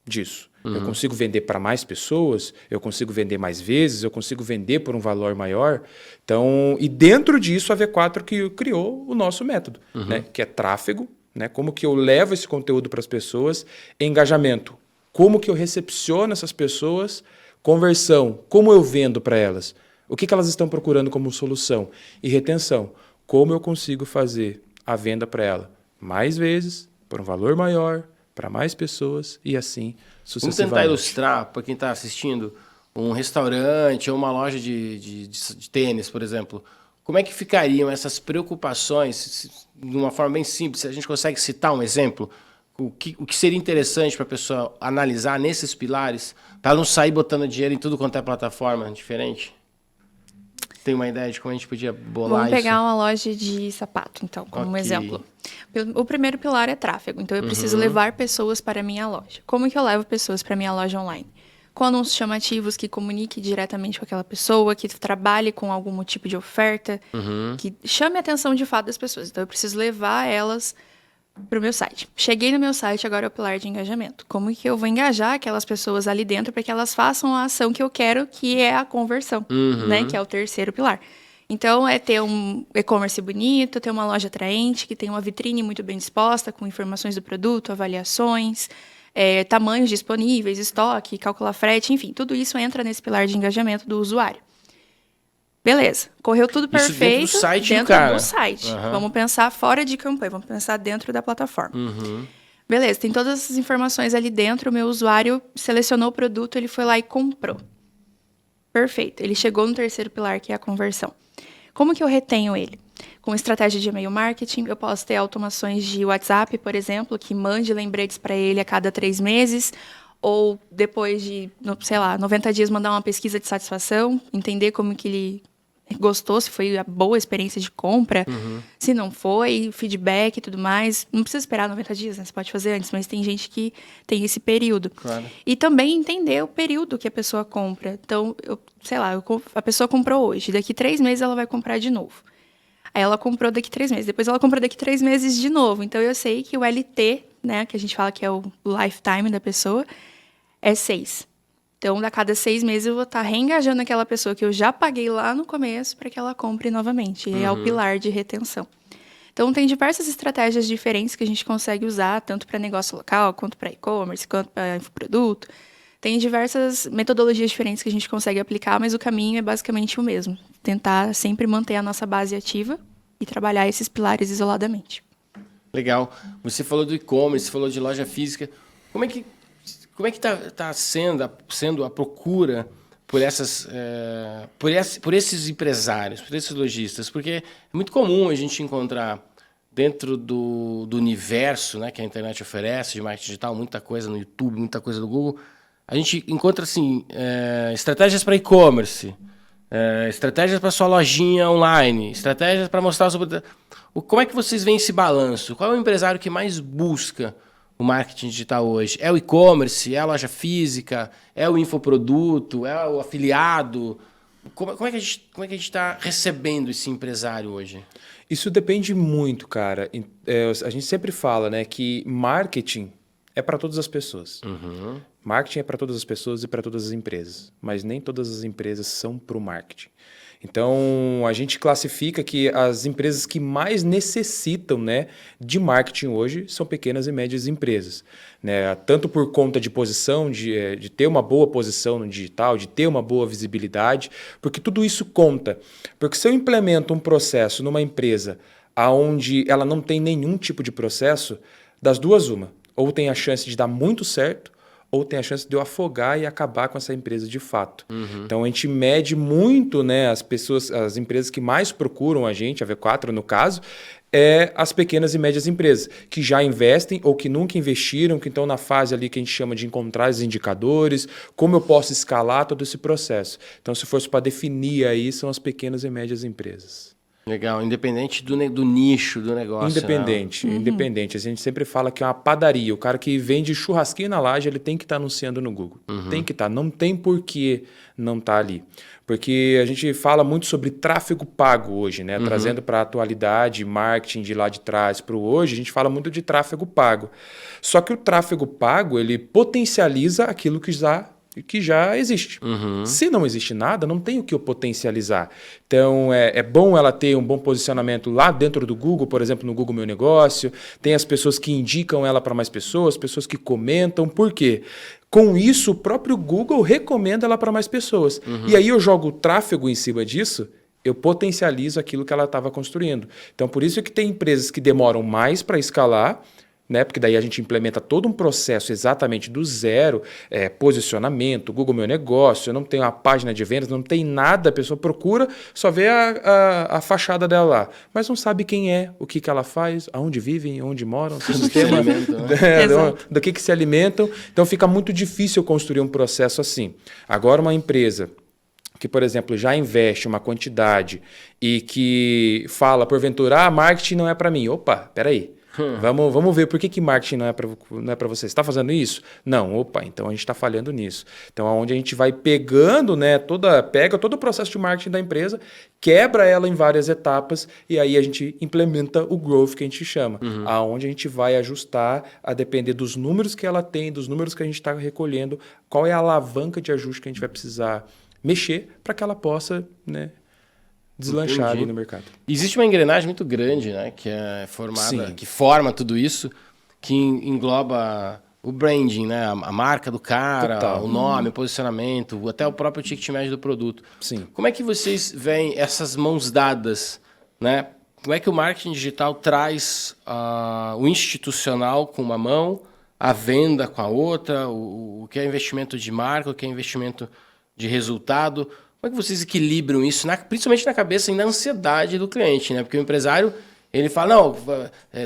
disso? Eu consigo vender para mais pessoas, eu consigo vender mais vezes, eu consigo vender por um valor maior. Então, e dentro disso, a V4 que criou o nosso método, né? Que é tráfego, né? Como que eu levo esse conteúdo para as pessoas, engajamento, como que eu recepciono essas pessoas, conversão, como eu vendo para elas, o que elas estão procurando como solução, e retenção, como eu consigo fazer a venda para ela mais vezes, por um valor maior, para mais pessoas e assim sucessivamente. Vamos tentar ilustrar, para quem está assistindo, um restaurante ou uma loja de tênis, por exemplo. Como é que ficariam essas preocupações, de uma forma bem simples? Se a gente consegue citar um exemplo, o que seria interessante para a pessoa analisar nesses pilares, para não sair botando dinheiro em tudo quanto é plataforma diferente? Tem uma ideia de como a gente podia bolar isso? Vamos pegar uma loja de sapato, então, como um exemplo. O primeiro pilar é tráfego. Então, eu preciso levar pessoas para a minha loja. Como que eu levo pessoas para a minha loja online? Com anúncios chamativos que comunique diretamente com aquela pessoa, que trabalhe com algum tipo de oferta, que chame a atenção de fato das pessoas. Então, eu preciso levar elas para o meu site. Cheguei no meu site, agora é o pilar de engajamento. Como que eu vou engajar aquelas pessoas ali dentro para que elas façam a ação que eu quero, que é a conversão, né? Que é o terceiro pilar. Então, é ter um e-commerce bonito, ter uma loja atraente, que tem uma vitrine muito bem disposta, com informações do produto, avaliações, tamanhos disponíveis, estoque, calcular frete, enfim, tudo isso entra nesse pilar de engajamento do usuário. Beleza, correu tudo perfeito dentro do site dentro do cara. do site. Vamos pensar fora de campanha, vamos pensar dentro da plataforma. Beleza, tem todas essas informações ali dentro, o meu usuário selecionou o produto, ele foi lá e comprou. Perfeito, ele chegou no terceiro pilar, que é a conversão. Como que eu retenho ele? Com estratégia de e-mail marketing, eu posso ter automações de WhatsApp, por exemplo, que mande lembretes para ele a cada 3 meses, ou depois de, 90 dias mandar uma pesquisa de satisfação, entender como que ele gostou, se foi a boa experiência de compra, se não foi, feedback e tudo mais. Não precisa esperar 90 dias, né? Você pode fazer antes, mas tem gente que tem esse período. Claro. E também entender o período que a pessoa compra. Então, a pessoa comprou hoje, daqui 3 meses ela vai comprar de novo. Aí ela comprou daqui 3 meses, depois ela comprou daqui 3 meses de novo. Então, eu sei que o LT, né, que a gente fala que é o lifetime da pessoa, é 6. Então, a cada 6 meses eu vou estar reengajando aquela pessoa que eu já paguei lá no começo para que ela compre novamente. E é o pilar de retenção. Então, tem diversas estratégias diferentes que a gente consegue usar, tanto para negócio local, quanto para e-commerce, quanto para infoproduto. Tem diversas metodologias diferentes que a gente consegue aplicar, mas o caminho é basicamente o mesmo. Tentar sempre manter a nossa base ativa e trabalhar esses pilares isoladamente. Legal. Você falou do e-commerce, falou de loja física. Como é que está sendo a procura por esses empresários, por esses lojistas? Porque é muito comum a gente encontrar dentro do universo, né, que a internet oferece, de marketing digital, muita coisa no YouTube, muita coisa do Google, a gente encontra assim, estratégias para e-commerce, estratégias para sua lojinha online, estratégias para mostrar sobre... Como é que vocês veem esse balanço? Qual é o empresário que mais busca o marketing digital hoje? É o e-commerce? É a loja física? É o infoproduto? É o afiliado? Como é que a gente está recebendo esse empresário hoje? Isso depende muito, cara. A gente sempre fala, né, que marketing é para todas as pessoas. Uhum. Marketing é para todas as pessoas e para todas as empresas, mas nem todas as empresas são para o marketing. Então, a gente classifica que as empresas que mais necessitam, né, de marketing hoje são pequenas e médias empresas, né? Tanto por conta de posição, de ter uma boa posição no digital, de ter uma boa visibilidade, porque tudo isso conta. Porque se eu implemento um processo numa empresa onde ela não tem nenhum tipo de processo, das duas uma, ou tem a chance de dar muito certo, ou tem a chance de eu afogar e acabar com essa empresa de fato. Uhum. Então, a gente mede muito, né, as empresas que mais procuram a gente, a V4 no caso, as pequenas e médias empresas, que já investem ou que nunca investiram, que estão na fase ali que a gente chama de encontrar os indicadores, como eu posso escalar todo esse processo. Então, se fosse para definir aí, são as pequenas e médias empresas. Legal, independente do nicho do negócio. Independente, independente. A gente sempre fala que é uma padaria. O cara que vende churrasquinho na laje, ele tem que estar anunciando no Google. Tem que estar. Não tem por que não estar ali. Porque a gente fala muito sobre tráfego pago hoje, né? Trazendo para a atualidade, marketing de lá de trás para o hoje, a gente fala muito de tráfego pago. Só que o tráfego pago, ele potencializa aquilo que já existe. Se não existe nada, não tem o que eu potencializar. Então, é bom ela ter um bom posicionamento lá dentro do Google, por exemplo, no Google Meu Negócio. Tem as pessoas que indicam ela para mais pessoas que comentam. Por quê? Com isso, o próprio Google recomenda ela para mais pessoas. E aí eu jogo o tráfego em cima disso, eu potencializo aquilo que ela estava construindo. Então, por isso que tem empresas que demoram mais para escalar, né? Porque daí a gente implementa todo um processo exatamente do zero, posicionamento, Google Meu Negócio, eu não tenho uma página de vendas, não tem nada, a pessoa procura, só vê a fachada dela lá, mas não sabe quem é, o que ela faz, aonde vivem, onde moram, seu sistema, do que se alimentam. Então fica muito difícil construir um processo assim. Agora uma empresa que, por exemplo, já investe uma quantidade e que fala, porventura, marketing não é para mim. Opa, peraí. Vamos ver por que marketing não é para você. Você está fazendo isso? Não, então a gente está falhando nisso. Então, onde a gente vai pegando, né, pega todo o processo de marketing da empresa, quebra ela em várias etapas e aí a gente implementa o growth que a gente chama. Aonde a gente vai ajustar a depender dos números que ela tem, dos números que a gente está recolhendo, qual é a alavanca de ajuste que a gente vai precisar mexer para que ela possa, né, deslanchar ali no mercado. Existe uma engrenagem muito grande, né, que é formada, que forma tudo isso, que engloba o branding, né, a marca do cara, total, o nome, o posicionamento, até o próprio ticket médio do produto. Sim. Como é que vocês veem essas mãos dadas, né? Como é que o marketing digital traz o institucional com uma mão, a venda com a outra, o que é investimento de marca, o que é investimento de resultado? Como é que vocês equilibram isso, principalmente na cabeça e na ansiedade do cliente, né? Porque o empresário, ele fala, não,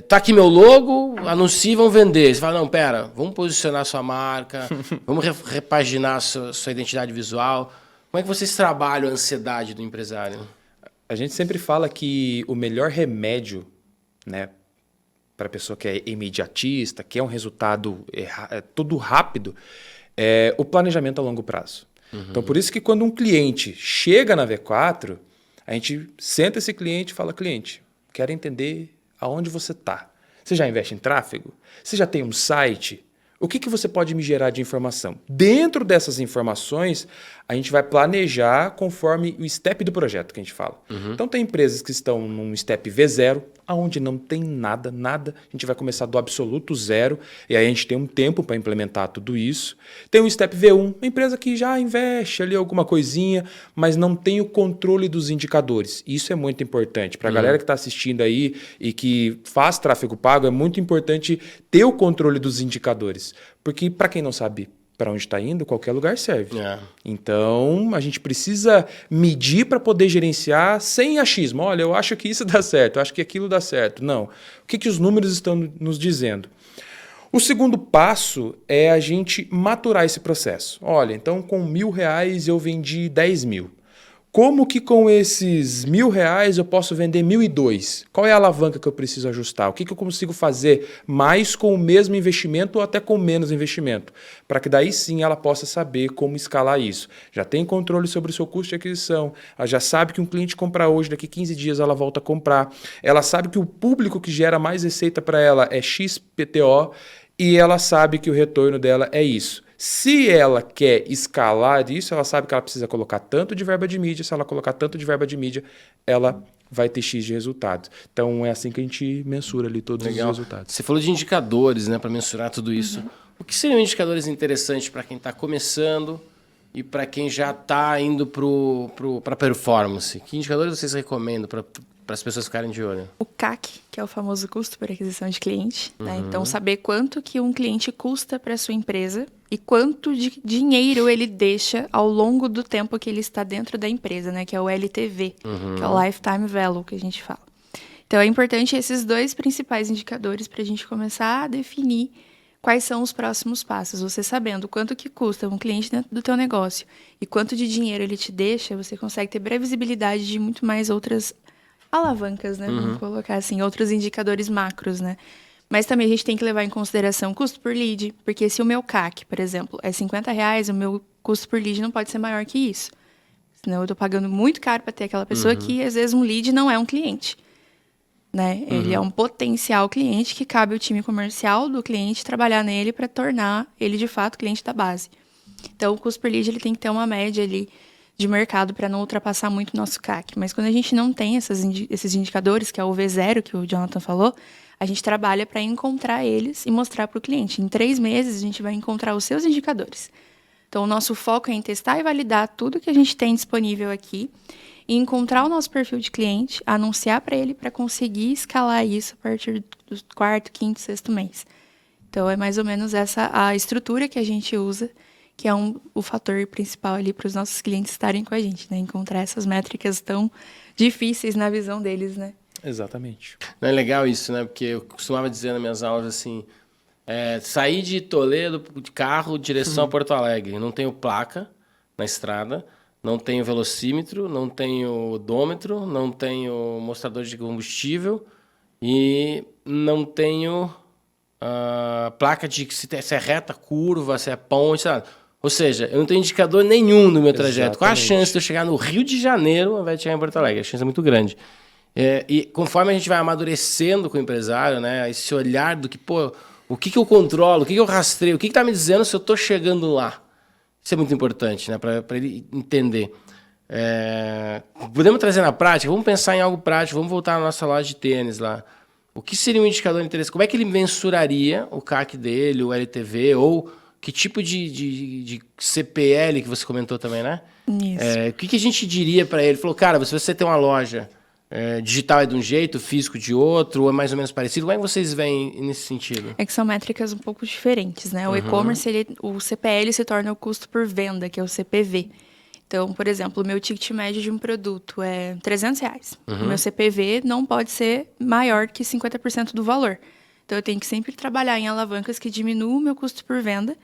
tá aqui meu logo, anuncie, vão vender. Você fala, não, pera, vamos posicionar sua marca, vamos repaginar sua identidade visual. Como é que vocês trabalham a ansiedade do empresário? A gente sempre fala que o melhor remédio, né, para a pessoa que é imediatista, que é um resultado tudo rápido, é o planejamento a longo prazo. Então, por isso que quando um cliente chega na V4, a gente senta esse cliente e fala, cliente, quero entender aonde você está. Você já investe em tráfego? Você já tem um site? O que você pode me gerar de informação? Dentro dessas informações, a gente vai planejar conforme o step do projeto que a gente fala. Então, tem empresas que estão num step V0, onde não tem nada, a gente vai começar do absoluto zero, e aí a gente tem um tempo para implementar tudo isso. Tem um step V1, uma empresa que já investe ali alguma coisinha, mas não tem o controle dos indicadores. Isso é muito importante. Para a galera que está assistindo aí e que faz tráfego pago, é muito importante ter o controle dos indicadores. Porque, para quem não sabe para onde está indo, qualquer lugar serve. Então, a gente precisa medir para poder gerenciar sem achismo. Olha, eu acho que isso dá certo, eu acho que aquilo dá certo. Não. O que os números estão nos dizendo? O segundo passo é a gente maturar esse processo. Olha, então com R$1.000 eu vendi 10.000. Como que com esses R$1.000 eu posso vender 1.002? Qual é a alavanca que eu preciso ajustar? O que eu consigo fazer mais com o mesmo investimento ou até com menos investimento? Para que daí sim ela possa saber como escalar isso. Já tem controle sobre o seu custo de aquisição, ela já sabe que um cliente compra hoje, daqui 15 dias ela volta a comprar. Ela sabe que o público que gera mais receita para ela é XPTO e ela sabe que o retorno dela é isso. Se ela quer escalar isso, ela sabe que ela precisa colocar tanto de verba de mídia. Se ela colocar tanto de verba de mídia, ela vai ter X de resultados. Então, é assim que a gente mensura ali todos os resultados. Você falou de indicadores, né, para mensurar tudo isso. O que seriam indicadores interessantes para quem está começando e para quem já está indo para performance? Que indicadores vocês recomendam para as pessoas ficarem de olho? O CAC, que é o famoso custo por aquisição de cliente. Né? Então, saber quanto que um cliente custa para a sua empresa e quanto de dinheiro ele deixa ao longo do tempo que ele está dentro da empresa, né? Que é o LTV, que é o Lifetime Value que a gente fala. Então, é importante esses dois principais indicadores para a gente começar a definir quais são os próximos passos. Você sabendo quanto que custa um cliente dentro do teu negócio e quanto de dinheiro ele te deixa, você consegue ter previsibilidade de muito mais outras alavancas, né? Vamos colocar assim, outros indicadores macros, né? Mas também a gente tem que levar em consideração o custo por lead, porque se o meu CAC, por exemplo, é R$50, o meu custo por lead não pode ser maior que isso. Senão eu estou pagando muito caro para ter aquela pessoa que, às vezes, um lead não é um cliente. Né? Ele é um potencial cliente que cabe ao time comercial do cliente trabalhar nele para tornar ele, de fato, cliente da base. Então, o custo por lead ele tem que ter uma média ali de mercado para não ultrapassar muito o nosso CAC. Mas quando a gente não tem esses indicadores, que é o V0 que o Jonathan falou, a gente trabalha para encontrar eles e mostrar para o cliente. Em 3 meses, a gente vai encontrar os seus indicadores. Então, o nosso foco é em testar e validar tudo que a gente tem disponível aqui e encontrar o nosso perfil de cliente, anunciar para ele para conseguir escalar isso a partir do 4º, 5º, 6º mês. Então, é mais ou menos essa a estrutura que a gente usa, que é o fator principal ali para os nossos clientes estarem com a gente, né? Encontrar essas métricas tão difíceis na visão deles, né? Exatamente. Não é legal isso, né? Porque eu costumava dizer nas minhas aulas assim, saí de Toledo de carro, direção a Porto Alegre. Não tenho placa na estrada, não tenho velocímetro, não tenho odômetro, não tenho mostrador de combustível e não tenho placa de se é reta, curva, se é ponte, sabe? Ou seja, eu não tenho indicador nenhum no meu trajeto. Qual a chance de eu chegar no Rio de Janeiro ao invés de chegar em Porto Alegre? A chance é muito grande. E conforme a gente vai amadurecendo com o empresário, né, esse olhar do que, pô, o que eu controlo, o que eu rastreio, o que está me dizendo se eu estou chegando lá? Isso é muito importante, né, para ele entender. Podemos trazer na prática? Vamos pensar em algo prático, vamos voltar à nossa loja de tênis lá. O que seria um indicador interessante? Como é que ele mensuraria o CAC dele, o LTV, ou que tipo de CPL que você comentou também, né? Isso. O que a gente diria para ele? Ele falou, cara, se você tem uma loja digital é de um jeito, físico de outro, ou é mais ou menos parecido, como é que vocês veem nesse sentido? É que são métricas um pouco diferentes, né? O e-commerce, o CPL se torna o custo por venda, que é o CPV. Então, por exemplo, o meu ticket médio de um produto é R$300. O meu CPV não pode ser maior que 50% do valor. Então, eu tenho que sempre trabalhar em alavancas que diminuam o meu custo por venda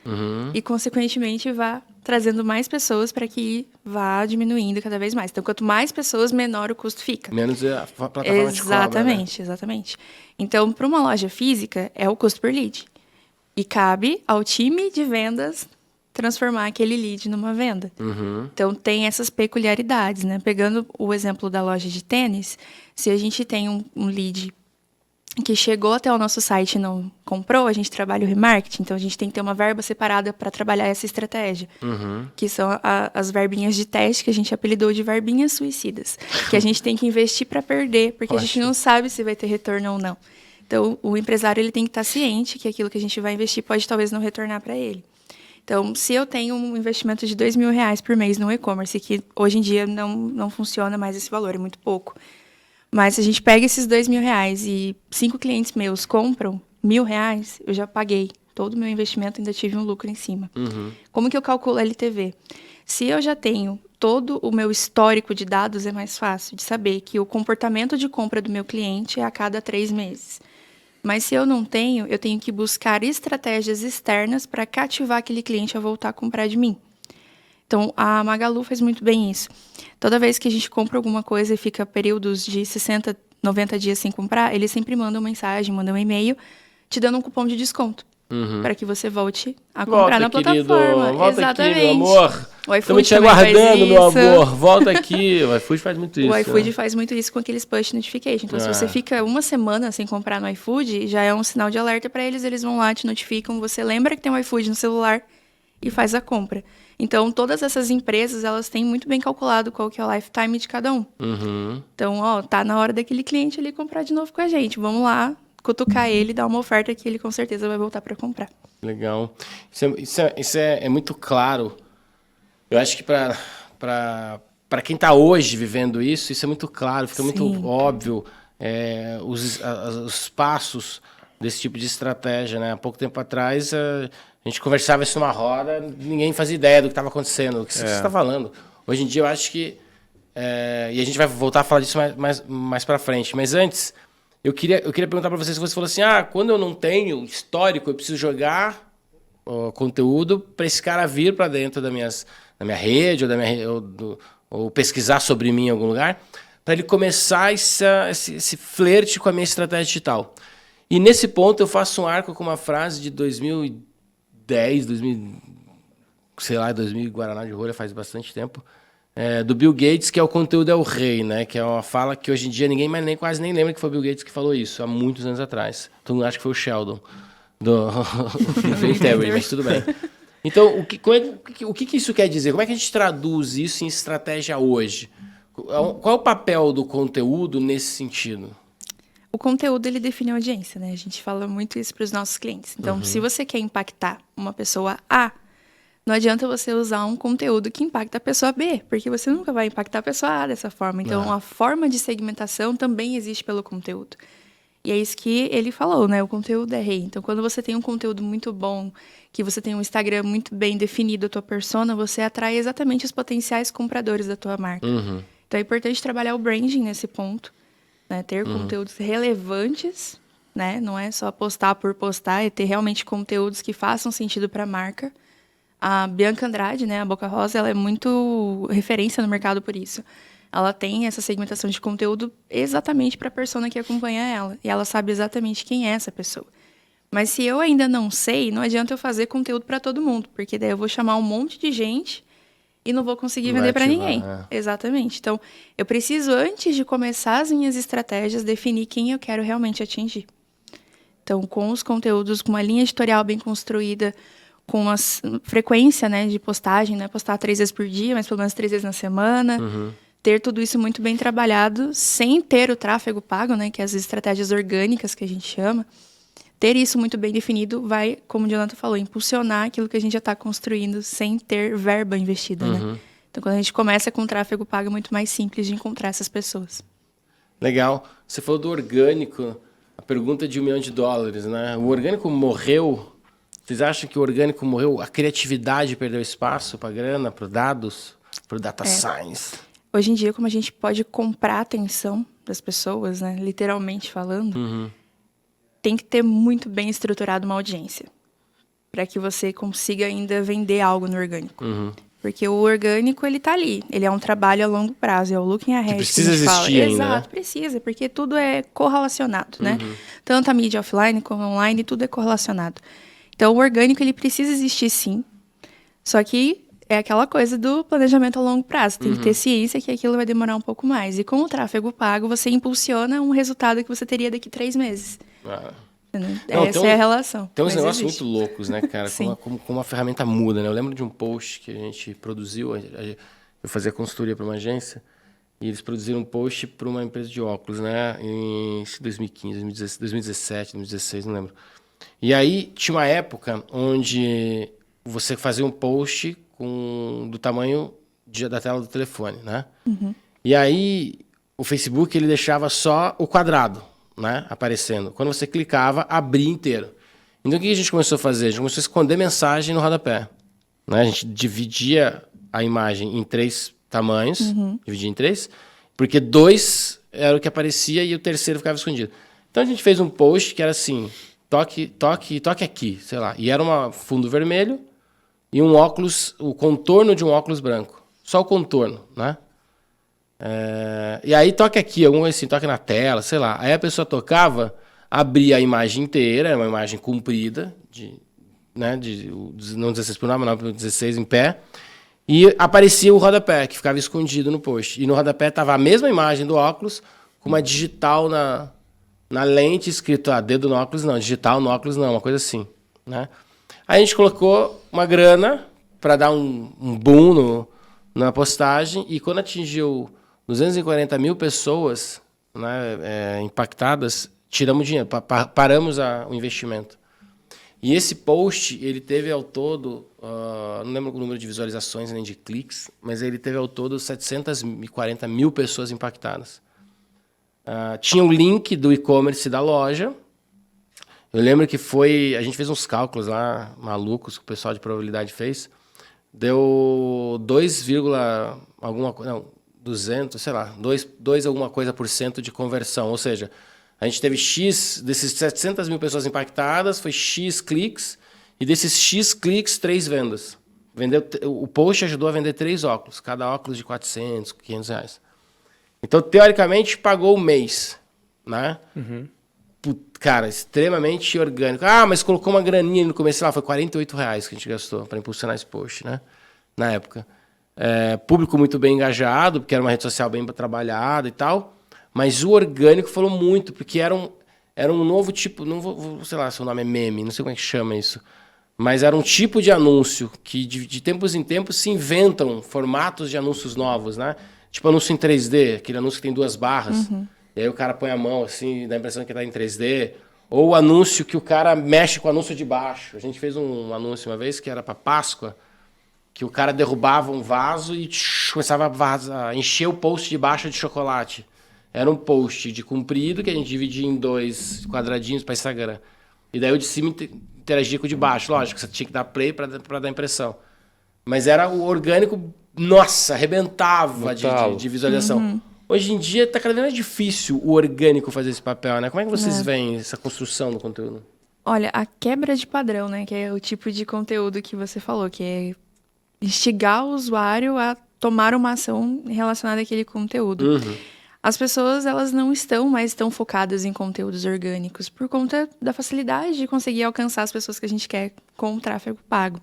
e, consequentemente, vá trazendo mais pessoas para que vá diminuindo cada vez mais. Então, quanto mais pessoas, menor o custo fica. Menos a plataforma de cobra, Exatamente, né? exatamente. Então, para uma loja física, é o custo por lead. E cabe ao time de vendas transformar aquele lead numa venda. Então, tem essas peculiaridades, né? Pegando o exemplo da loja de tênis, se a gente tem um lead que chegou até o nosso site e não comprou, a gente trabalha o remarketing. Então, a gente tem que ter uma verba separada para trabalhar essa estratégia. Que são as verbinhas de teste, que a gente apelidou de verbinhas suicidas. Que a gente tem que investir para perder, porque a gente não sabe se vai ter retorno ou não. Então, o empresário ele tem que estar ciente que aquilo que a gente vai investir pode talvez não retornar para ele. Então, se eu tenho um investimento de R$2.000 por mês no e-commerce, que hoje em dia não funciona mais esse valor, é muito pouco. Mas se a gente pega esses R$2.000 e 5 clientes meus compram R$1.000, eu já paguei Todo o meu investimento ainda tive um lucro em cima. Como que eu calculo a LTV? Se eu já tenho todo o meu histórico de dados, é mais fácil de saber que o comportamento de compra do meu cliente é a cada 3 meses. Mas se eu não tenho, eu tenho que buscar estratégias externas para cativar aquele cliente a voltar a comprar de mim. Então, a Magalu faz muito bem isso. Toda vez que a gente compra alguma coisa e fica períodos de 60, 90 dias sem comprar, eles sempre mandam mensagem, mandam um e-mail, te dando um cupom de desconto. Para que você volte a comprar na plataforma. Volta Exatamente. aqui, meu amor. O iFood Estamos te também aguardando, faz meu isso. amor. Volta aqui. O iFood faz muito isso. O iFood faz muito isso com aqueles push notification. Então, se você fica uma semana sem comprar no iFood, já é um sinal de alerta para eles. Eles vão lá, te notificam. Você lembra que tem um iFood no celular e faz a compra. Então, todas essas empresas, elas têm muito bem calculado qual que é o lifetime de cada um. Então, tá na hora daquele cliente ali comprar de novo com a gente. Vamos lá, cutucar ele, dar uma oferta que ele com certeza vai voltar para comprar. Legal. Isso é muito claro. Eu acho que para quem está hoje vivendo isso é muito claro, fica muito óbvio os passos desse tipo de estratégia, né? Há pouco tempo atrás, a gente conversava isso numa roda, ninguém fazia ideia do que estava acontecendo, o que você está falando. Hoje em dia, eu acho que... e a gente vai voltar a falar disso mais para frente. Mas antes... Eu queria perguntar para você, se você falou assim, quando eu não tenho histórico, eu preciso jogar conteúdo para esse cara vir para dentro da minha rede ou pesquisar sobre mim em algum lugar, para ele começar esse flerte com a minha estratégia digital. E nesse ponto eu faço um arco com uma frase de 2010, 2000 Guaraná de rolha, faz bastante tempo, do Bill Gates, que é o conteúdo é o rei, né? Que é uma fala que hoje em dia ninguém mais quase nem lembra que foi o Bill Gates que falou isso, há muitos anos atrás. Todo mundo acha que foi o Sheldon, do Terry, mas tudo bem. Então, o que isso quer dizer? Como é que a gente traduz isso em estratégia hoje? Qual é o papel do conteúdo nesse sentido? O conteúdo, ele define a audiência, né? A gente fala muito isso para os nossos clientes. Então, se você quer impactar uma pessoa A, não adianta você usar um conteúdo que impacta a pessoa B, porque você nunca vai impactar a pessoa A dessa forma. Então, a forma de segmentação também existe pelo conteúdo. E é isso que ele falou, né? O conteúdo é rei. Então, quando você tem um conteúdo muito bom, que você tem um Instagram muito bem definido, a tua persona, você atrai exatamente os potenciais compradores da tua marca. Então, é importante trabalhar o branding nesse ponto, né? Ter conteúdos relevantes, né? Não é só postar por postar, é ter realmente conteúdos que façam sentido para a marca. A Bianca Andrade, né, a Boca Rosa, ela é muito referência no mercado por isso. Ela tem essa segmentação de conteúdo exatamente para a persona que acompanha ela. E ela sabe exatamente quem é essa pessoa. Mas se eu ainda não sei, não adianta eu fazer conteúdo para todo mundo. Porque daí eu vou chamar um monte de gente e não vou conseguir vender para ninguém. Exatamente. Então, eu preciso, antes de começar as minhas estratégias, definir quem eu quero realmente atingir. Então, com os conteúdos, com uma linha editorial bem construída, com a frequência, né, de postagem, né, postar 3 vezes por dia, mas pelo menos 3 vezes na semana, ter tudo isso muito bem trabalhado, sem ter o tráfego pago, né, que é as estratégias orgânicas que a gente chama. Ter isso muito bem definido vai, como o Jonathan falou, impulsionar aquilo que a gente já está construindo sem ter verba investida, né? Então, quando a gente começa com o tráfego pago, é muito mais simples de encontrar essas pessoas. Legal. Você falou do orgânico, a pergunta de $1 milhão, né? O orgânico morreu... Vocês acham que o orgânico morreu? A criatividade perdeu espaço para grana, para dados, para data science? Hoje em dia, como a gente pode comprar a atenção das pessoas, né, literalmente falando, tem que ter muito bem estruturado uma audiência para que você consiga ainda vender algo no orgânico. Porque o orgânico, ele tá ali. Ele é um trabalho a longo prazo, é o looking ahead. Que precisa existir ainda, Exato, precisa, porque tudo é correlacionado, né? Tanto a mídia offline como online, tudo é correlacionado. Então, o orgânico, ele precisa existir, sim. Só que é aquela coisa do planejamento a longo prazo. Tem que ter ciência que aquilo vai demorar um pouco mais. E com o tráfego pago, você impulsiona um resultado que você teria daqui 3 meses. Essa é a relação. Tem uns negócios muito loucos, né, cara? Como a ferramenta muda, né? Eu lembro de um post que a gente produziu. Eu fazia consultoria para uma agência. E eles produziram um post para uma empresa de óculos, né? Em 2015, 2017, 2016, não lembro. E aí tinha uma época onde você fazia um post do tamanho da tela do telefone, né? E aí o Facebook ele deixava só o quadrado, né, aparecendo. Quando você clicava, abria inteiro. Então, o que a gente começou a fazer? A gente começou a esconder mensagem no rodapé. Né? A gente dividia a imagem em 3 tamanhos, dividia em 3, porque 2 era o que aparecia e o terceiro ficava escondido. Então, a gente fez um post que era assim, toque aqui, sei lá. E era um fundo vermelho e um óculos, o contorno de um óculos branco. Só o contorno, né? E aí toque aqui, alguma coisa assim, toque na tela, sei lá. Aí a pessoa tocava, abria a imagem inteira, era uma imagem comprida, não 16 por 9, não, 16 em pé, e aparecia o rodapé, que ficava escondido no post. E no rodapé estava a mesma imagem do óculos, com uma digital na lente, escrito dedo no óculos não, digital no óculos não, uma coisa assim. Né? Aí a gente colocou uma grana para dar um boom na postagem, e quando atingiu 240 mil pessoas, né, impactadas, tiramos dinheiro, paramos o investimento. E esse post, ele teve ao todo, não lembro o número de visualizações nem de cliques, mas ele teve ao todo 740 mil pessoas impactadas. Tinha o link do e-commerce da loja. Eu lembro que a gente fez uns cálculos lá, malucos, que o pessoal de probabilidade fez. Deu 200, sei lá, 2 alguma coisa por cento de conversão. Ou seja, a gente teve X, desses 700 mil pessoas impactadas, foi X cliques, e desses X cliques, 3 vendas. O post ajudou a vender 3 óculos, cada óculos de 400, 500 reais. Então, teoricamente, pagou o mês, né? Cara, extremamente orgânico. Mas colocou uma graninha no começo, lá, foi R$48 que a gente gastou para impulsionar esse post, né? Na época. Público muito bem engajado, porque era uma rede social bem trabalhada e tal. Mas o orgânico falou muito, porque era um novo tipo, não vou, sei lá se o nome é meme, não sei como é que chama isso, mas era um tipo de anúncio que de tempos em tempos se inventam formatos de anúncios novos, né? Tipo anúncio em 3D, aquele anúncio que tem 2 barras, e aí o cara põe a mão assim, dá a impressão que está em 3D, ou o anúncio que o cara mexe com o anúncio de baixo. A gente fez um anúncio uma vez que era para Páscoa, que o cara derrubava um vaso e começava a encher o post de baixo de chocolate. Era um post de comprido que a gente dividia em 2 quadradinhos para Instagram. E daí o de cima interagia com o de baixo. Lógico, você tinha que dar play para dar impressão. Mas era o orgânico, nossa, arrebentava de visualização. Hoje em dia está cada vez mais difícil o orgânico fazer esse papel, né? Como é que vocês veem essa construção do conteúdo? Olha, a quebra de padrão, né? Que é o tipo de conteúdo que você falou, que é instigar o usuário a tomar uma ação relacionada àquele conteúdo. As pessoas, elas não estão mais tão focadas em conteúdos orgânicos por conta da facilidade de conseguir alcançar as pessoas que a gente quer com o tráfego pago.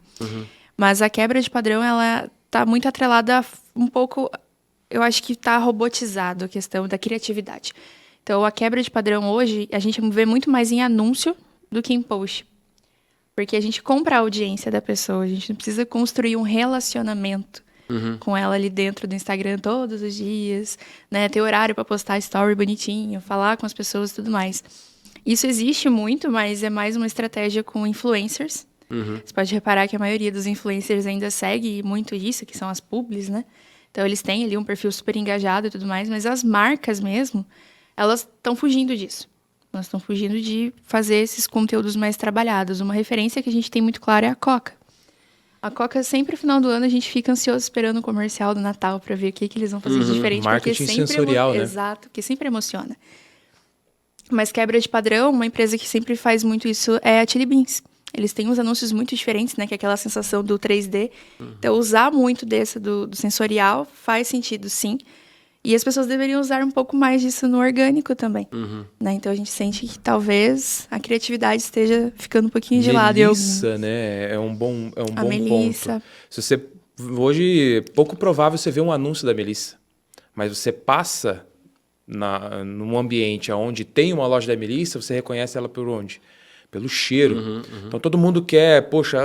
Mas a quebra de padrão, ela tá muito atrelada um pouco, eu acho que tá robotizado a questão da criatividade. Então, a quebra de padrão hoje, a gente vê muito mais em anúncio do que em post. Porque a gente compra a audiência da pessoa, a gente não precisa construir um relacionamento com ela ali dentro do Instagram todos os dias, né? Ter horário para postar story bonitinho, falar com as pessoas e tudo mais. Isso existe muito, mas é mais uma estratégia com influencers. Você pode reparar que a maioria dos influencers ainda segue muito isso, que são as publis, né? Então, eles têm ali um perfil super engajado e tudo mais, mas as marcas mesmo, elas estão fugindo disso. Elas estão fugindo de fazer esses conteúdos mais trabalhados. Uma referência que a gente tem muito clara é a Coca. A Coca, sempre no final do ano, a gente fica ansioso esperando o comercial do Natal para ver o que eles vão fazer de diferente. Marketing sensorial, né? Exato, porque sempre emociona. Mas quebra de padrão, uma empresa que sempre faz muito isso é a Chili Beans. Eles têm uns anúncios muito diferentes, né? Que é aquela sensação do 3D. Então, usar muito desse do sensorial faz sentido, sim. E as pessoas deveriam usar um pouco mais disso no orgânico também. Né? Então, a gente sente que talvez a criatividade esteja ficando um pouquinho de lado. Melissa, né? É um bom Melissa. ponto. Hoje, pouco provável você ver um anúncio da Melissa. Mas você passa num ambiente onde tem uma loja da Melissa, você reconhece ela por onde? Pelo cheiro. Então, todo mundo quer... Poxa,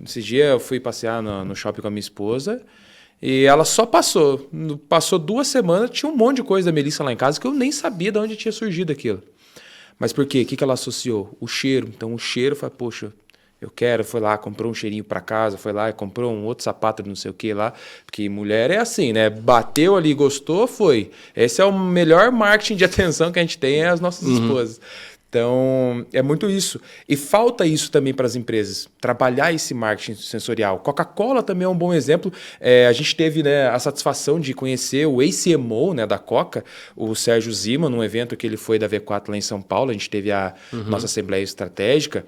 esses dias eu fui passear no shopping com a minha esposa... E ela só passou. Passou 2 semanas, tinha um monte de coisa da Melissa lá em casa que eu nem sabia de onde tinha surgido aquilo. Mas por quê? O que ela associou? O cheiro. Então o cheiro foi, poxa, eu quero, foi lá, comprou um cheirinho para casa, foi lá e comprou um outro sapato de não sei o que lá. Porque mulher é assim, né? Bateu ali, gostou, foi. Esse é o melhor marketing de atenção que a gente tem, é as nossas esposas. Então, é muito isso. E falta isso também para as empresas, trabalhar esse marketing sensorial. Coca-Cola também é um bom exemplo. A gente teve, né, a satisfação de conhecer o ACMO, né, da Coca, o Sérgio Zima, num evento que ele foi da V4 lá em São Paulo. A gente teve a nossa Assembleia Estratégica.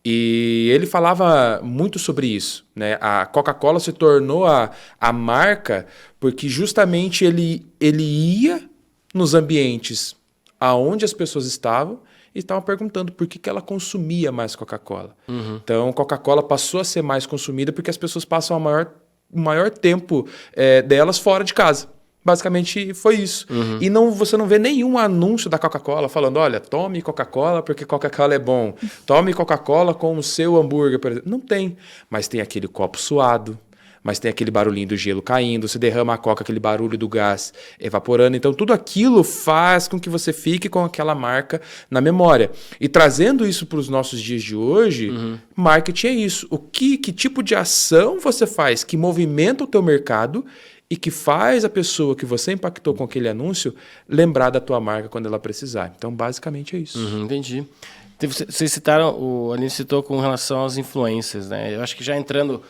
E ele falava muito sobre isso, né? A Coca-Cola se tornou a marca porque justamente ele ia nos ambientes aonde as pessoas estavam e estavam perguntando por que ela consumia mais Coca-Cola. Então, Coca-Cola passou a ser mais consumida porque as pessoas passam o maior tempo delas fora de casa. Basicamente foi isso. E você não vê nenhum anúncio da Coca-Cola falando, olha, tome Coca-Cola porque Coca-Cola é bom. Tome Coca-Cola com o seu hambúrguer, por exemplo. Não tem. Mas tem aquele copo suado, mas tem aquele barulhinho do gelo caindo, você derrama a coca, aquele barulho do gás evaporando. Então, tudo aquilo faz com que você fique com aquela marca na memória. E trazendo isso para os nossos dias de hoje, marketing é isso. Que tipo de ação você faz que movimenta o teu mercado e que faz a pessoa que você impactou com aquele anúncio lembrar da tua marca quando ela precisar. Então, basicamente é isso. Entendi. Vocês citaram, o Aline citou com relação aos influencers, né? Eu acho que já entrando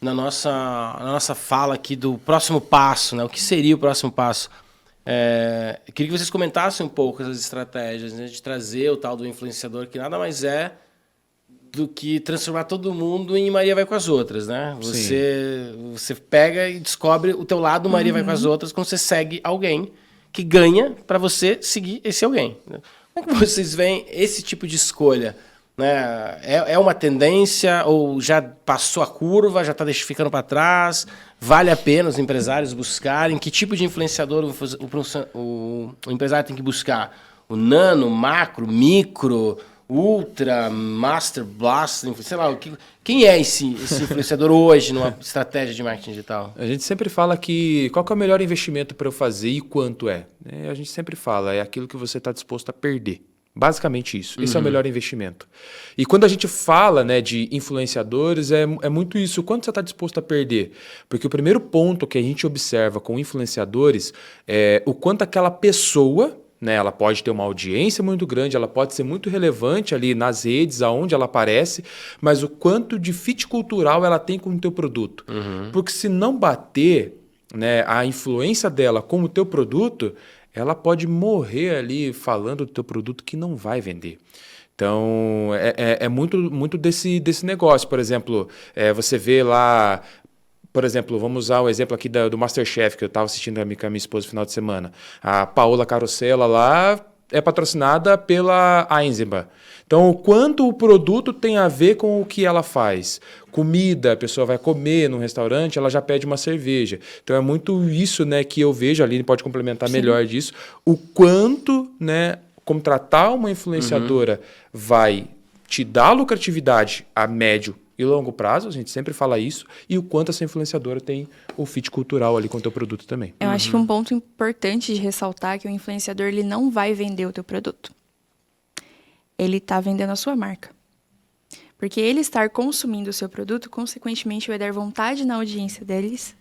na nossa fala aqui do próximo passo, né? O que seria o próximo passo? Eu queria que vocês comentassem um pouco essas estratégias, né? De trazer o tal do influenciador, que nada mais é do que transformar todo mundo em Maria vai com as outras, né? Você pega e descobre o teu lado Maria vai com as outras quando você segue alguém que ganha para você seguir esse alguém. Como é que vocês veem esse tipo de escolha? Né? É uma tendência ou já passou a curva, já está ficando para trás? Vale a pena os empresários buscarem? Que tipo de influenciador o empresário tem que buscar? O nano, macro, micro, ultra, master, blaster, sei lá. Quem é esse influenciador hoje numa estratégia de marketing digital? A gente sempre fala que qual que é o melhor investimento para eu fazer e quanto é. A gente sempre fala, é aquilo que você está disposto a perder. Basicamente isso. Esse é o melhor investimento. E quando a gente fala, né, de influenciadores, é muito isso. O quanto você está disposto a perder? Porque o primeiro ponto que a gente observa com influenciadores é o quanto aquela pessoa, né, ela pode ter uma audiência muito grande, ela pode ser muito relevante ali nas redes, aonde ela aparece, mas o quanto de fit cultural ela tem com o teu produto. Porque se não bater, né, a influência dela com o teu produto, ela pode morrer ali falando do teu produto que não vai vender. Então, é muito desse negócio. Por exemplo, você vê lá... Por exemplo, vamos usar o exemplo aqui do MasterChef, que eu estava assistindo com a minha esposa no final de semana. A Paola Carosella lá é patrocinada pela Eisenbahn. Então, o quanto o produto tem a ver com o que ela faz. Comida, a pessoa vai comer num restaurante, ela já pede uma cerveja. Então, é muito isso, né, que eu vejo, a Aline pode complementar melhor disso, o quanto, né, contratar uma influenciadora vai te dar lucratividade a médio e longo prazo, a gente sempre fala isso, e o quanto essa influenciadora tem o fit cultural ali com o teu produto também. Eu acho que um ponto importante de ressaltar é que o influenciador ele não vai vender o teu produto. Ele está vendendo a sua marca. Porque ele estar consumindo o seu produto, consequentemente, vai dar vontade na audiência deles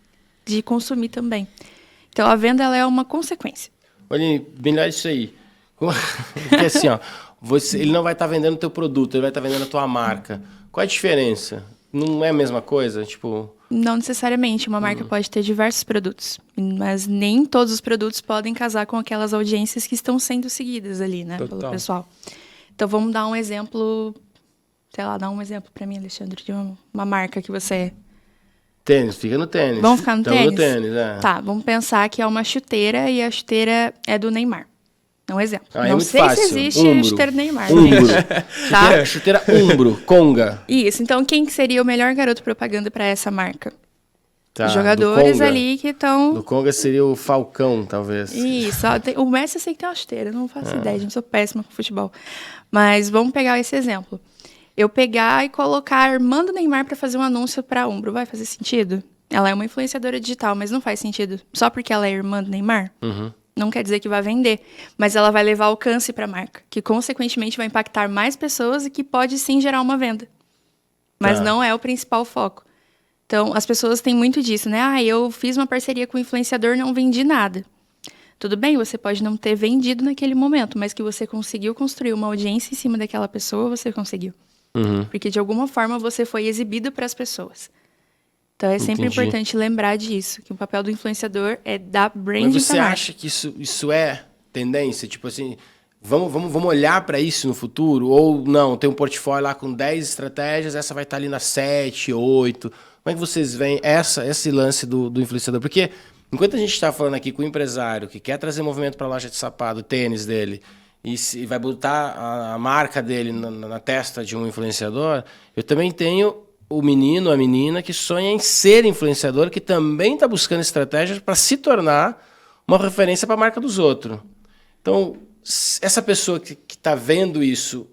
de consumir também. Então, a venda ela é uma consequência. Olha, melhor isso aí. Porque assim, ó, ele não vai estar vendendo o teu produto, ele vai estar vendendo a tua marca. Qual a diferença? Não é a mesma coisa? Tipo... Não necessariamente. Uma marca pode ter diversos produtos, mas nem todos os produtos podem casar com aquelas audiências que estão sendo seguidas ali, né, pelo pessoal. Então, vamos dar um exemplo... Sei lá, dá um exemplo para mim, Alexandre, de uma marca que você... Tênis, fica no tênis. Vamos ficar no tênis? No tênis, Tá, vamos pensar que é uma chuteira e a chuteira é do Neymar. É um exemplo. Não muito sei fácil. Se existe Umbro. chuteira Neymar. Umbro. Tá? Chuteira Umbro, Conga. Isso, então quem que seria o melhor garoto propaganda para essa marca? Tá, os jogadores ali que estão... Do Conga seria o Falcão, talvez. Isso, o Messi eu sei que tem uma chuteira, não faço ideia, gente, sou péssima com futebol. Mas vamos pegar esse exemplo. Eu pegar e colocar a irmã do Neymar para fazer um anúncio para Umbro, vai fazer sentido? Ela é uma influenciadora digital, mas não faz sentido. Só porque ela é irmã do Neymar? Não quer dizer que vai vender, mas ela vai levar alcance para a marca, que consequentemente vai impactar mais pessoas e que pode sim gerar uma venda. Mas não é o principal foco. Então, as pessoas têm muito disso, né? Eu fiz uma parceria com o influenciador, não vendi nada. Tudo bem, você pode não ter vendido naquele momento, mas que você conseguiu construir uma audiência em cima daquela pessoa, você conseguiu. Porque de alguma forma você foi exibido para as pessoas. Então é sempre importante lembrar disso, que o papel do influenciador é dar branding. Mas você acha que isso é tendência? Tipo assim, vamos olhar para isso no futuro? Ou não, tem um portfólio lá com 10 estratégias, essa vai estar ali na 7, 8. Como é que vocês veem esse lance do influenciador? Porque enquanto a gente está falando aqui com o empresário que quer trazer movimento para a loja de sapato, o tênis dele, e vai botar a marca dele na testa de um influenciador, eu também tenho o menino, a menina que sonha em ser influenciador, que também está buscando estratégias para se tornar uma referência para a marca dos outros. Então, essa pessoa que está vendo isso,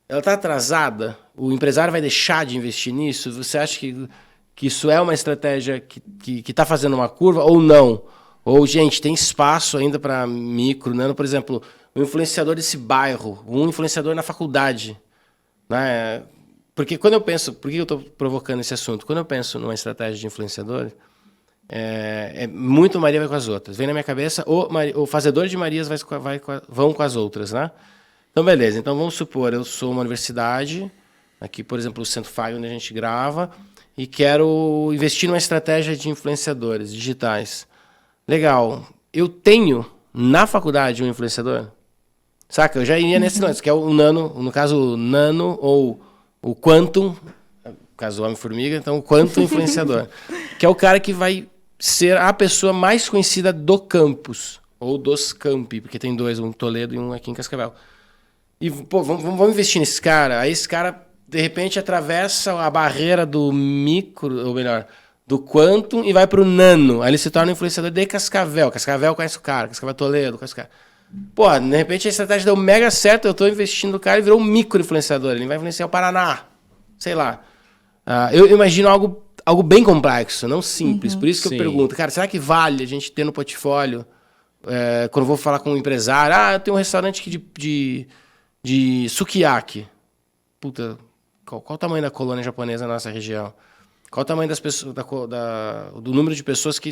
ela está atrasada? O empresário vai deixar de investir nisso? Você acha que isso é uma estratégia que está fazendo uma curva ou não? Ou, gente, tem espaço ainda para micro, nano, por exemplo, um influenciador desse bairro, um influenciador na faculdade, né? Porque quando eu penso, por que eu estou provocando esse assunto? Quando eu penso numa estratégia de influenciador, muito Maria vai com as outras. Vem na minha cabeça, o fazedor de Marias vão com as outras, né? Então, beleza. Então, vamos supor, eu sou uma universidade, aqui, por exemplo, o Centro FAI, onde a gente grava, e quero investir numa estratégia de influenciadores digitais. Legal. Eu tenho, na faculdade, um influenciador? Saca? Eu já iria nesse lance, que é o nano, no caso, o nano ou o quantum, no caso, o Homem-Formiga, então o quantum influenciador, que é o cara que vai ser a pessoa mais conhecida do campus, ou dos campi, porque tem dois, um em Toledo e um aqui em Cascavel. E, pô, vamos investir nesse cara. Aí esse cara, de repente, atravessa a barreira do micro, ou melhor, do quantum e vai pro nano. Aí ele se torna um influenciador de Cascavel. Cascavel conhece o cara, Cascavel Toledo conhece o cara. Pô, de repente a estratégia deu mega certo, eu tô investindo no cara e virou um micro influenciador. Ele vai influenciar o Paraná, sei lá. Eu imagino algo bem complexo, não simples. Por isso que eu pergunto, cara, será que vale a gente ter no portfólio, quando eu vou falar com um empresário, eu tenho um restaurante aqui de sukiyaki. Puta, qual o tamanho da colônia japonesa na nossa região? Qual o tamanho das pessoas, do número de pessoas que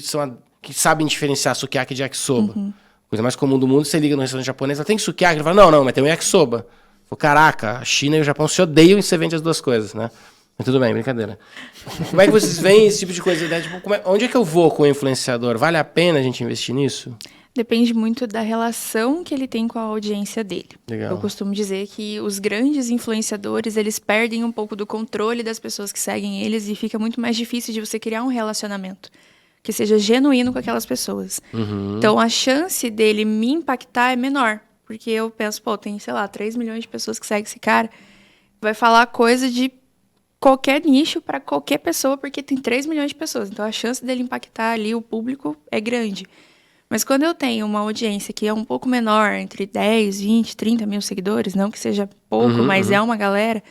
sabem diferenciar sukiyaki de yakisoba? Coisa mais comum do mundo, você liga no restaurante japonês, ela tem sukiyaki? Ele fala, não, mas tem um yakisoba. Falo, caraca, a China e o Japão se odeiam e você vende as duas coisas, né? Mas tudo bem, brincadeira. Como é que vocês veem esse tipo de coisa? Né? Tipo, onde é que eu vou com o influenciador? Vale a pena a gente investir nisso? Depende muito da relação que ele tem com a audiência dele. Legal. Eu costumo dizer que os grandes influenciadores, eles perdem um pouco do controle das pessoas que seguem eles e fica muito mais difícil de você criar um relacionamento que seja genuíno com aquelas pessoas. Então, a chance dele me impactar é menor. Porque eu penso, tem, sei lá, 3 milhões de pessoas que seguem esse cara. Vai falar coisa de qualquer nicho para qualquer pessoa, porque tem 3 milhões de pessoas. Então, a chance dele impactar ali o público é grande. Mas quando eu tenho uma audiência que é um pouco menor, entre 10, 20, 30 mil seguidores, não que seja pouco, mas é uma galera,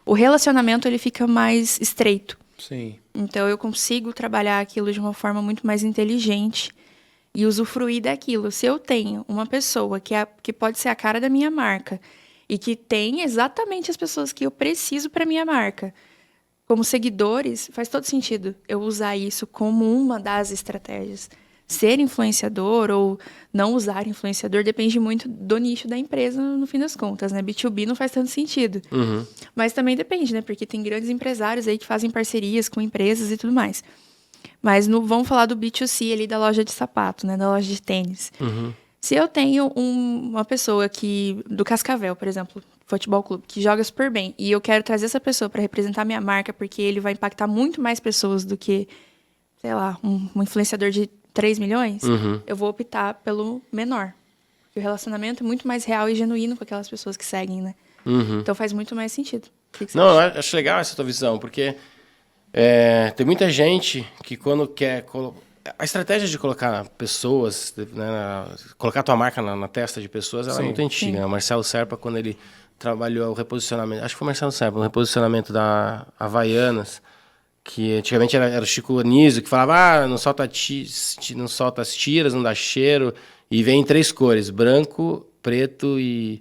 o relacionamento ele fica mais estreito. Sim. Então, eu consigo trabalhar aquilo de uma forma muito mais inteligente e usufruir daquilo. Se eu tenho uma pessoa que pode ser a cara da minha marca e que tem exatamente as pessoas que eu preciso para minha marca, como seguidores, faz todo sentido eu usar isso como uma das estratégias. Ser influenciador ou não usar influenciador depende muito do nicho da empresa, no fim das contas, né? B2B não faz tanto sentido. Mas também depende, né? Porque tem grandes empresários aí que fazem parcerias com empresas e tudo mais. Mas vamos falar do B2C ali da loja de sapato, né? Da loja de tênis. Se eu tenho uma pessoa do Cascavel, por exemplo, futebol clube, que joga super bem, e eu quero trazer essa pessoa para representar minha marca, porque ele vai impactar muito mais pessoas do que, sei lá, um influenciador de 3 milhões, eu vou optar pelo menor. Porque o relacionamento é muito mais real e genuíno com aquelas pessoas que seguem, né? Então faz muito mais sentido. O que você Não, acha? eu acho legal essa tua visão, porque tem muita gente que quando quer... A estratégia de colocar pessoas, né, colocar tua marca na testa de pessoas, ela é muito antiga. Né? O Marcelo Serpa, quando ele trabalhou o reposicionamento... Acho que foi o Marcelo Serpa, o reposicionamento da Havaianas, que antigamente era o Chico Anísio, que falava, não solta as tiras, não dá cheiro, e vem em 3 cores, branco, preto e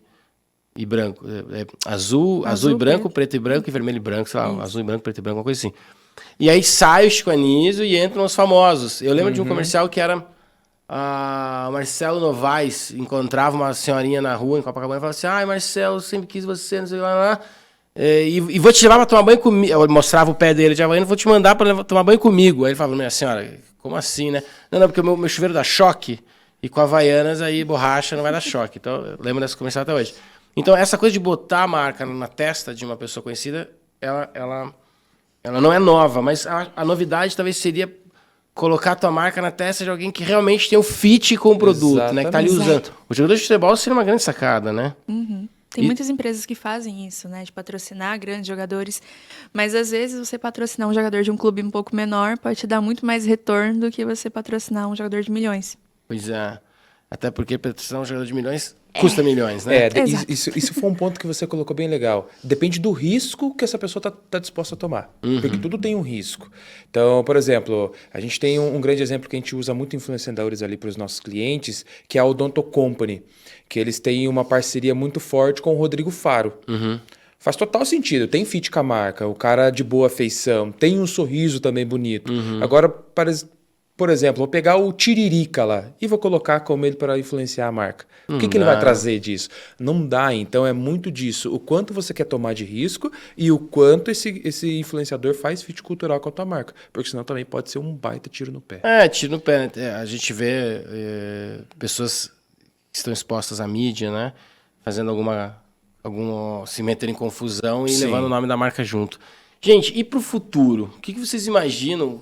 branco. Azul e branco, preto e branco, e vermelho e branco, sei lá, azul e branco, preto e branco, uma coisa assim. E aí sai o Chico Anísio e entram os famosos. Eu lembro de um comercial que era o Marcelo Novaes encontrava uma senhorinha na rua, em Copacabana, e falava assim, ai, Marcelo, sempre quis você, não sei lá. E vou te levar pra tomar banho comigo. Eu mostrava o pé dele de Havaiana, vou te mandar pra tomar banho comigo. Aí ele falava, minha senhora, como assim, né? Não, porque o meu chuveiro dá choque, e com Havaianas aí borracha não vai dar choque. Então, eu lembro dessa comercial até hoje. Então, essa coisa de botar a marca na testa de uma pessoa conhecida, ela não é nova, mas a novidade talvez seria colocar a tua marca na testa de alguém que realmente tem um fit com o produto, né? Que tá ali usando. O jogador de futebol seria uma grande sacada, né? Uhum. Tem muitas empresas que fazem isso, né? De patrocinar grandes jogadores. Mas, às vezes, você patrocinar um jogador de um clube um pouco menor pode te dar muito mais retorno do que você patrocinar um jogador de milhões. Pois é. Até porque patrocinar um jogador de milhões custa milhões, né? Isso foi um ponto que você colocou bem legal. Depende do risco que essa pessoa tá disposta a tomar. Porque tudo tem um risco. Então, por exemplo, a gente tem um grande exemplo que a gente usa muito influenciadores ali para os nossos clientes, que é a Odonto Company, que eles têm uma parceria muito forte com o Rodrigo Faro. Faz total sentido. Tem fit com a marca, o cara de boa feição, tem um sorriso também bonito. Agora, por exemplo, vou pegar o Tiririca lá e vou colocar como ele para influenciar a marca. O que ele vai trazer disso? Não dá, então é muito disso. O quanto você quer tomar de risco e o quanto esse influenciador faz fit cultural com a tua marca. Porque senão também pode ser um baita tiro no pé. Tiro no pé. A gente vê pessoas que estão expostas à mídia, né? Fazendo se metendo em confusão e levando o nome da marca junto. Gente, e para o futuro? O que vocês imaginam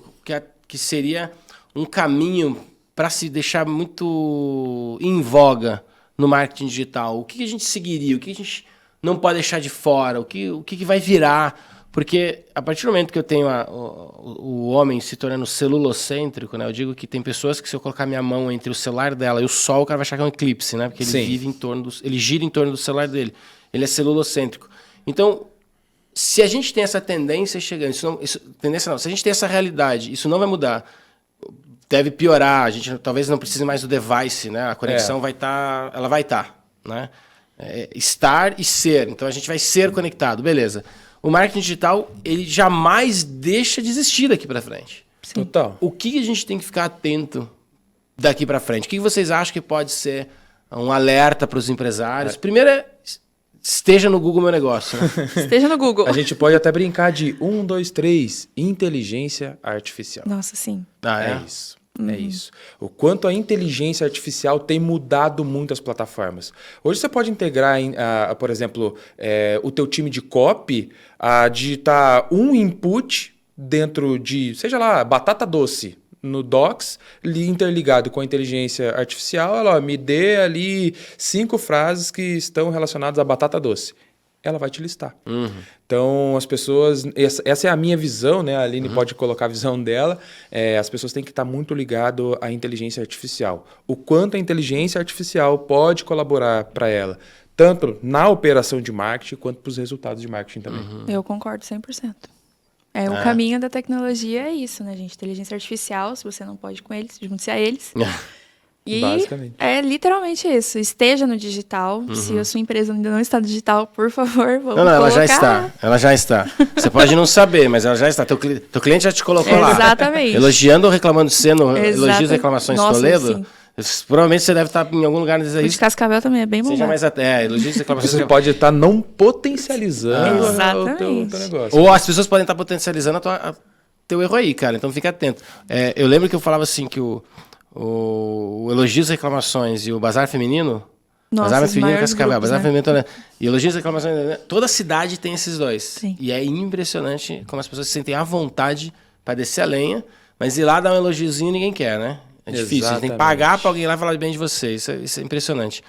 que seria um caminho para se deixar muito em voga no marketing digital? O que a gente seguiria? O que a gente não pode deixar de fora? O que vai virar? Porque a partir do momento que eu tenho o homem se tornando celulocêntrico, né? Eu digo que tem pessoas que se eu colocar minha mão entre o celular dela e o sol, o cara vai achar que é um eclipse, né? Porque ele gira em torno do celular dele. Ele é celulocêntrico. Então, se a gente tem essa tendência chegando, se a gente tem essa realidade, isso não vai mudar. Deve piorar, a gente talvez não precise mais do device, né? A conexão ela vai estar, né? Estar e ser. Então a gente vai ser conectado, beleza. O marketing digital, ele jamais deixa de existir daqui para frente. Sim. Total. O que a gente tem que ficar atento daqui para frente? O que vocês acham que pode ser um alerta para os empresários? Primeiro esteja no Google Meu Negócio. Né? Esteja no Google. A gente pode até brincar de 1, 2, 3, inteligência artificial. Nossa, sim. É isso. É isso. O quanto a inteligência artificial tem mudado muito as plataformas. Hoje você pode integrar, por exemplo, o teu time de copy a digitar um input dentro de, seja lá, batata doce no Docs, interligado com a inteligência artificial, ela me dê ali 5 frases que estão relacionadas à batata doce. Ela vai te listar. Então, as pessoas... Essa é a minha visão, né? A Aline pode colocar a visão dela. As pessoas têm que estar muito ligadas à inteligência artificial. O quanto a inteligência artificial pode colaborar para ela, tanto na operação de marketing, quanto para os resultados de marketing também. Eu concordo 100%. O caminho da tecnologia é isso, né, gente? Inteligência artificial, se você não pode com eles, junte-se a eles. E basicamente. É literalmente isso. Esteja no digital. Se a sua empresa ainda não está no digital, por favor, vamos colocar. Ela já está. Ela já está. Você pode não saber, mas ela já está. Teu cliente já te colocou lá. Exatamente. Elogiando ou reclamando de você no Elogios e Reclamações Nossa, Toledo. sim. Provavelmente você deve estar em algum lugar nesse aí. O de Cascavel também é bem bom. Seja mais elogios e reclamações. Você pode estar não potencializando o teu negócio. Ou as pessoas podem estar potencializando teu erro aí, cara. Então fica atento. Eu lembro que eu falava assim que o Elogios e Reclamações e o Bazar Feminino. Nossa, Bazar Feminino e Cascavel. grupos, Bazar né? Feminino Toledo. E Elogios e Reclamações. Toda cidade tem esses dois. Sim. E é impressionante como as pessoas se sentem à vontade para descer a lenha, mas ir lá dar um elogiozinho ninguém quer, né? É difícil. Exatamente. Você tem que pagar para alguém lá falar bem de você. Isso é impressionante.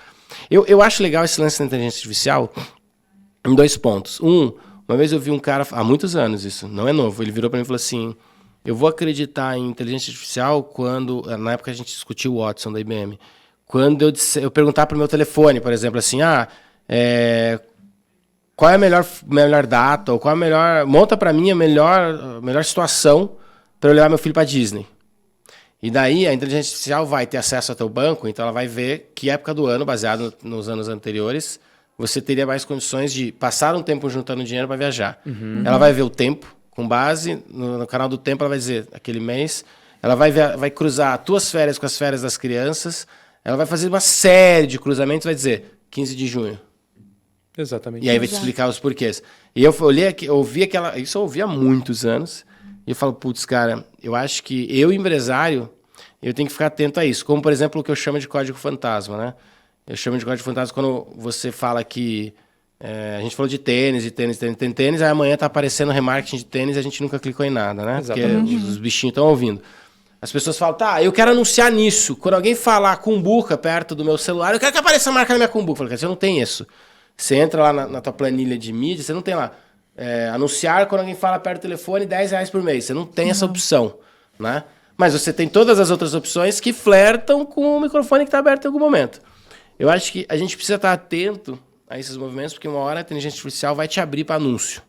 Eu acho legal esse lance da inteligência artificial em 2 pontos. Uma vez eu vi um cara, há muitos anos isso, não é novo, ele virou para mim e falou assim, eu vou acreditar em inteligência artificial quando, na época a gente discutiu o Watson da IBM, quando eu perguntar para o meu telefone, por exemplo, assim, qual é a melhor data, ou qual é a melhor, monta para mim a melhor situação para eu levar meu filho para Disney. E daí a inteligência artificial vai ter acesso ao teu banco, então ela vai ver que época do ano, baseado nos anos anteriores, você teria mais condições de passar um tempo juntando dinheiro para viajar. Ela vai ver o tempo, com base no canal do tempo, ela vai dizer, aquele mês, ela vai cruzar tuas férias com as férias das crianças, ela vai fazer uma série de cruzamentos, vai dizer 15 de junho. Exatamente. E aí vai te explicar os porquês. E eu olhei aqui, eu ouvi aquela. Isso eu ouvi há muitos anos. E eu falo, putz, cara, eu acho que eu, empresário, eu tenho que ficar atento a isso. Como, por exemplo, o que eu chamo de código fantasma, né? Eu chamo de código fantasma quando você fala que. A gente falou de tênis, aí amanhã tá aparecendo remarketing de tênis e a gente nunca clicou em nada, né? Exatamente. Porque os bichinhos estão ouvindo. As pessoas falam, tá, eu quero anunciar nisso. Quando alguém falar cumbuca perto do meu celular, eu quero que apareça a marca da minha cumbuca. Eu falo, cara, você não tem isso. Você entra lá na tua planilha de mídia, você não tem lá. Anunciar quando alguém fala perto do telefone, R$10 por mês. Você não tem essa opção, né? Mas você tem todas as outras opções que flertam com o microfone que está aberto em algum momento. Eu acho que a gente precisa estar atento a esses movimentos, porque uma hora a inteligência artificial vai te abrir para anúncio.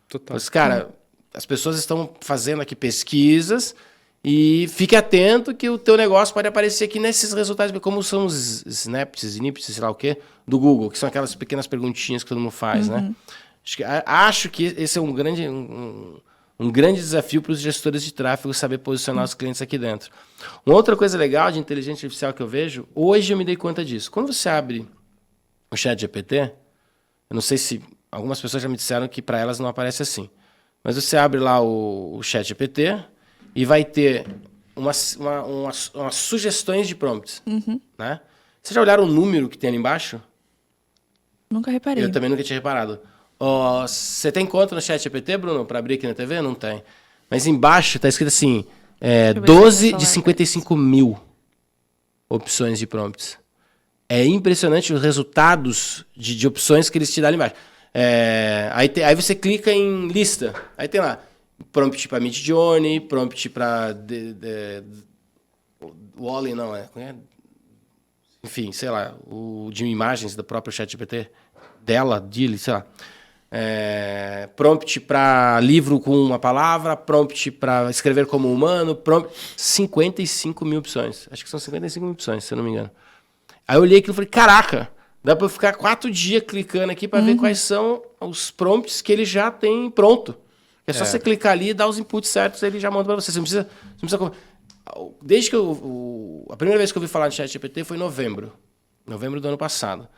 Total. Mas, cara, as pessoas estão fazendo aqui pesquisas e fique atento que o teu negócio pode aparecer aqui nesses resultados, como são os snippets, sei lá o quê, do Google, que são aquelas pequenas perguntinhas que todo mundo faz, né? Acho que esse é um grande desafio para os gestores de tráfego saber posicionar os clientes aqui dentro. Uma outra coisa legal de inteligência artificial que eu vejo, hoje eu me dei conta disso. Quando você abre o ChatGPT, eu não sei se algumas pessoas já me disseram que para elas não aparece assim, mas você abre lá o ChatGPT e vai ter umas sugestões de prompts. Né? Vocês já olharam o número que tem ali embaixo? Nunca reparei. Eu também nunca tinha reparado. Você tem conta no ChatGPT, Bruno, para abrir aqui na TV? Não tem. Mas embaixo está escrito assim, 12 de 55 mil opções de prompts. É impressionante os resultados de opções que eles te dão ali embaixo. Aí você clica em lista. Aí tem lá, prompt para Midjourney, prompt para Wall-E, não é? Enfim, sei lá, o de imagens do próprio ChatGPT, sei lá. Prompt para livro com uma palavra, prompt para escrever como humano, 55 mil opções. Acho que são 55 mil opções, se eu não me engano. Aí eu olhei aquilo e falei, caraca, dá para eu ficar 4 dias clicando aqui para ver quais são os prompts que ele já tem pronto. É só você clicar ali e dar os inputs certos, ele já manda para você. Você não precisa... Desde que a primeira vez que eu ouvi falar de ChatGPT foi em novembro do ano passado.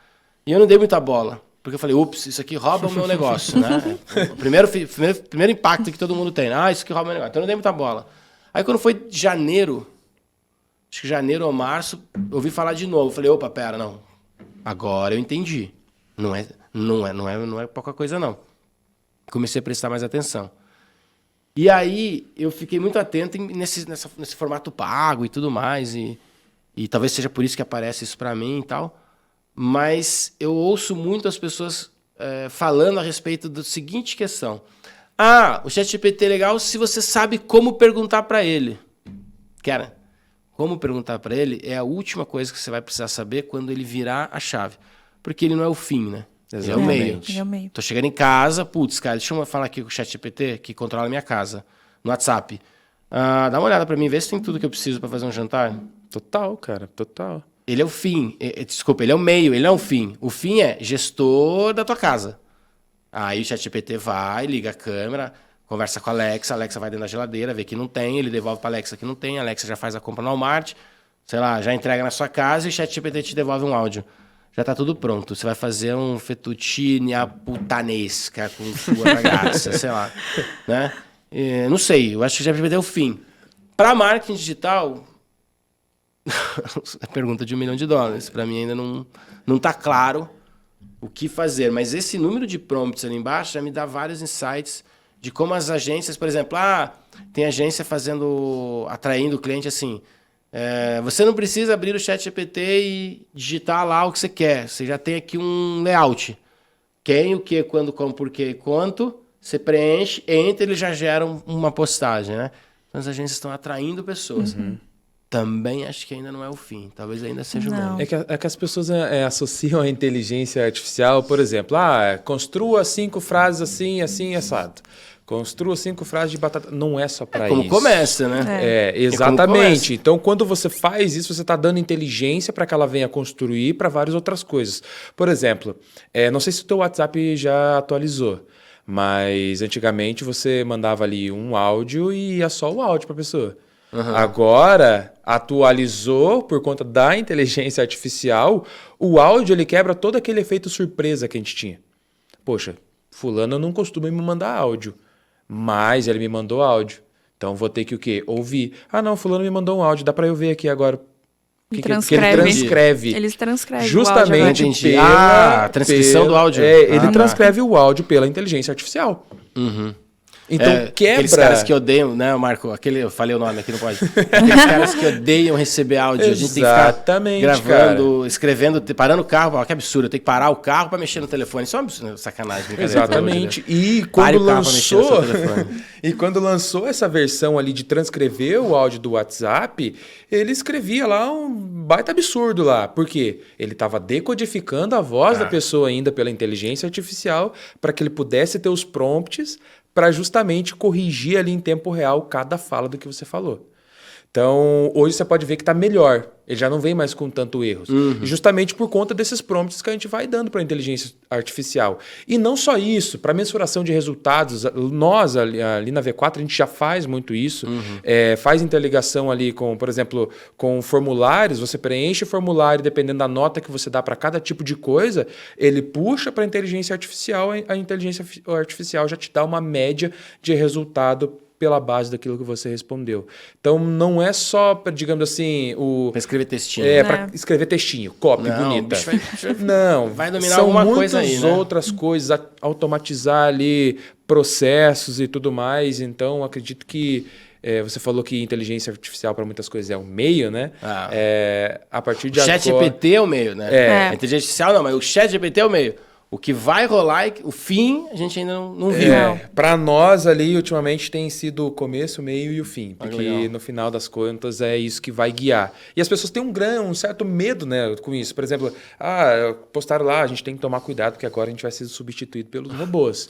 E eu não dei muita bola, porque eu falei, ups, isso aqui rouba o meu negócio, né? O primeiro impacto que todo mundo tem, isso aqui rouba o meu negócio. Então eu não dei muita bola. Aí quando foi janeiro, acho que janeiro ou março, eu ouvi falar de novo. Eu falei, opa, pera, não. Agora eu entendi. Não é pouca coisa, não. Comecei a prestar mais atenção. E aí eu fiquei muito atento nesse formato pago e tudo mais. E talvez seja por isso que aparece isso para mim e tal. Mas eu ouço muito as pessoas falando a respeito da seguinte questão. O ChatGPT é legal se você sabe como perguntar para ele. Cara, como perguntar para ele é a última coisa que você vai precisar saber quando ele virar a chave. Porque ele não é o fim, né? Ele é o meio. Tô chegando em casa, putz, cara, deixa eu falar aqui com o ChatGPT, que controla a minha casa, no WhatsApp. Dá uma olhada para mim, vê se tem tudo que eu preciso para fazer um jantar. Total, cara, total. Ele é o fim. Desculpa, ele é o meio, ele não é o fim. O fim é gestor da tua casa. Aí o ChatGPT vai, liga a câmera, conversa com a Alexa vai dentro da geladeira, vê que não tem, ele devolve para a Alexa que não tem, a Alexa já faz a compra no Walmart, sei lá, já entrega na sua casa e o ChatGPT te devolve um áudio. Já tá tudo pronto. Você vai fazer um fettuccine à putanesca com sua ragazza, sei lá. Né? Não sei, eu acho que o ChatGPT é o fim. Para marketing digital, a pergunta de $1 milhão. Para mim ainda não tá claro o que fazer. Mas esse número de prompts ali embaixo já me dá vários insights de como as agências, por exemplo, tem agência atraindo o cliente assim... você não precisa abrir o ChatGPT e digitar lá o que você quer. Você já tem aqui um layout. Quem, o que, quando, como, por quê, quanto. Você preenche, entra, ele já gera uma postagem, né? Então as agências estão atraindo pessoas. Também acho que ainda não é o fim. Talvez ainda seja o meio. É que as pessoas associam a inteligência artificial, por exemplo, construa 5 frases assim, assim, assado. Construa 5 frases de batata. Não é só para isso. Como começa, né? Exatamente. Então, quando você faz isso, você está dando inteligência para que ela venha construir para várias outras coisas. Por exemplo, não sei se o teu WhatsApp já atualizou, mas antigamente você mandava ali um áudio e ia só o áudio para a pessoa. Agora, atualizou por conta da inteligência artificial, o áudio ele quebra todo aquele efeito surpresa que a gente tinha. Poxa, fulano não costuma me mandar áudio, mas ele me mandou áudio. Então vou ter que o quê? Ouvir. Ah, não, fulano me mandou um áudio, dá para eu ver aqui agora. Porque ele transcreve. Eles transcrevem justamente o áudio a transcrição do áudio. Ele transcreve o áudio pela inteligência artificial. Então quebra... Aqueles caras que odeiam, né, Marco? Eu falei o nome aqui, não pode. Aqueles caras que odeiam receber áudio. A gente tem que ficar gravando, escrevendo, parando o carro. Que absurdo, eu tenho que parar o carro para mexer no telefone. Isso é uma absurdo, sacanagem. Exatamente. E quando lançou essa versão ali de transcrever o áudio do WhatsApp, ele escrevia lá um baita absurdo lá. Por quê? Ele estava decodificando a voz da pessoa ainda pela inteligência artificial para que ele pudesse ter os prompts para justamente corrigir ali em tempo real cada fala do que você falou. Então, hoje você pode ver que está melhor. Ele já não vem mais com tanto erros. E justamente por conta desses prompts que a gente vai dando para a inteligência artificial. E não só isso, para mensuração de resultados, nós ali na V4 a gente já faz muito isso. Faz interligação ali com, por exemplo, com formulários. Você preenche o formulário, dependendo da nota que você dá para cada tipo de coisa, ele puxa para a inteligência artificial. A inteligência artificial já te dá uma média de resultado pela base daquilo que você respondeu. Então, não é só, digamos assim, para escrever textinho. Para escrever textinho, copy, bonita. Não, vai dominar alguma coisa aí, né? São muitas outras coisas, automatizar ali processos e tudo mais. Então, acredito que você falou que inteligência artificial para muitas coisas é um meio, né? A partir de agora... O ChatGPT é o meio, né? A inteligência artificial não, mas o ChatGPT é o meio. O que vai rolar, o fim, a gente ainda não viu. Para nós ali, ultimamente, tem sido o começo, o meio e o fim. Porque no final das contas é isso que vai guiar. E as pessoas têm um certo medo, né, com isso. Por exemplo, postaram lá, a gente tem que tomar cuidado porque agora a gente vai ser substituído pelos robôs.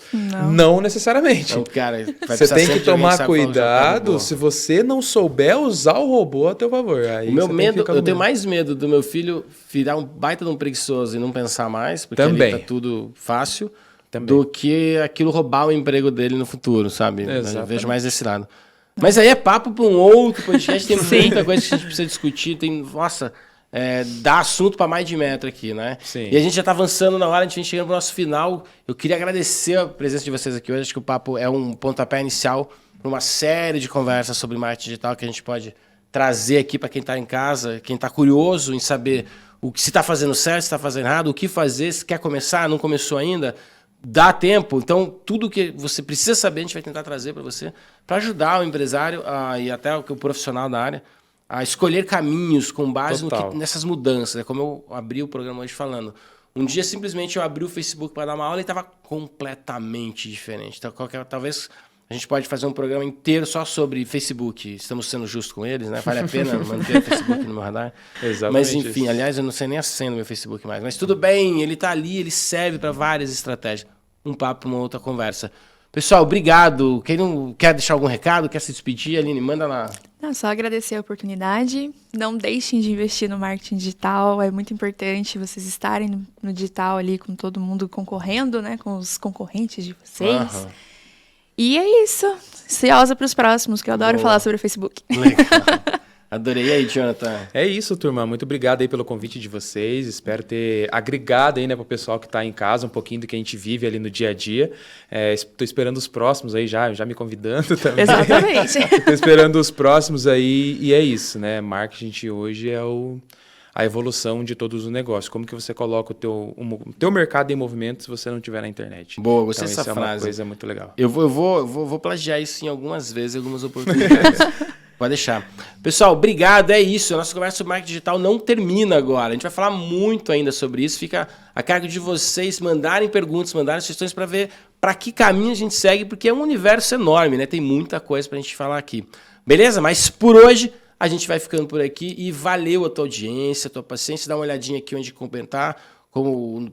Não necessariamente. Então, cara, você tem que tomar cuidado se você não souber usar o robô a teu favor. Aí o meu medo, eu tenho mais medo do meu filho virar um baita de um preguiçoso e não pensar mais, porque ali tá tudo fácil, do que aquilo roubar o emprego dele no futuro, sabe? Eu vejo mais desse lado. Mas aí é papo para um outro podcast, tem muita coisa que a gente precisa discutir, dá assunto para mais de metro aqui, né? Sim. E a gente já está avançando na hora, a gente vem chegando para o nosso final. Eu queria agradecer a presença de vocês aqui hoje, acho que o papo é um pontapé inicial para uma série de conversas sobre marketing digital que a gente pode trazer aqui para quem está em casa, quem está curioso em saber se está fazendo certo, se está fazendo errado, o que fazer, se quer começar, não começou ainda, dá tempo. Então, tudo que você precisa saber, a gente vai tentar trazer para você, para ajudar o empresário e até o profissional da área a escolher caminhos com base nessas mudanças. É como eu abri o programa hoje falando. Um dia, simplesmente, eu abri o Facebook para dar uma aula e estava completamente diferente. Então, talvez... A gente pode fazer um programa inteiro só sobre Facebook. Estamos sendo justos com eles, né? Vale a pena manter o Facebook no meu radar. Exatamente. Mas, enfim, aliás, eu não sei nem a senha do meu Facebook mais. Mas tudo bem, ele está ali, ele serve para várias estratégias. Um papo, uma outra conversa. Pessoal, obrigado. Quem não quer deixar algum recado, quer se despedir, Aline, manda lá. Só agradecer a oportunidade. Não deixem de investir no marketing digital. É muito importante vocês estarem no digital ali com todo mundo concorrendo, né? Com os concorrentes de vocês. E é isso. Ansiosa para os próximos, que eu adoro falar sobre o Facebook. Legal. Adorei. E aí, Jonathan? É isso, turma. Muito obrigado aí pelo convite de vocês. Espero ter agregado aí, né, para o pessoal que está em casa um pouquinho do que a gente vive ali no dia a dia. Estou esperando os próximos aí já me convidando também. Exatamente. Estou esperando os próximos aí e é isso, né? Marketing hoje é a evolução de todos os negócios. Como que você coloca o teu mercado em movimento se você não estiver na internet? Boa, gostei dessa frase. É uma coisa muito legal. Eu vou plagiar isso em algumas vezes, em algumas oportunidades. Pode deixar. Pessoal, obrigado. É isso. A nossa conversa sobre marketing digital não termina agora. A gente vai falar muito ainda sobre isso. Fica a cargo de vocês mandarem perguntas, mandarem sugestões para ver para que caminho a gente segue, porque é um universo enorme, né? Tem muita coisa para a gente falar aqui. Beleza? Mas por hoje... A gente vai ficando por aqui e valeu a tua audiência, a tua paciência. Dá uma olhadinha aqui onde comentar.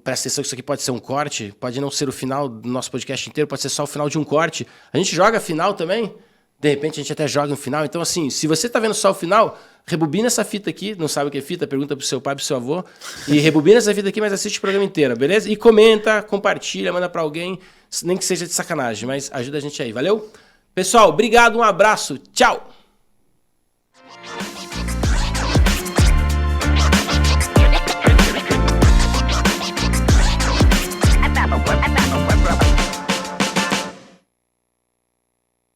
Presta atenção que isso aqui pode ser um corte, pode não ser o final do nosso podcast inteiro, pode ser só o final de um corte. A gente joga final também? De repente a gente até joga no final. Então, assim, se você está vendo só o final, rebobina essa fita aqui. Não sabe o que é fita? Pergunta pro seu pai, pro seu avô. E rebobina essa fita aqui, mas assiste o programa inteiro, beleza? E comenta, compartilha, manda para alguém, nem que seja de sacanagem, mas ajuda a gente aí, valeu? Pessoal, obrigado, um abraço, tchau! Tchau.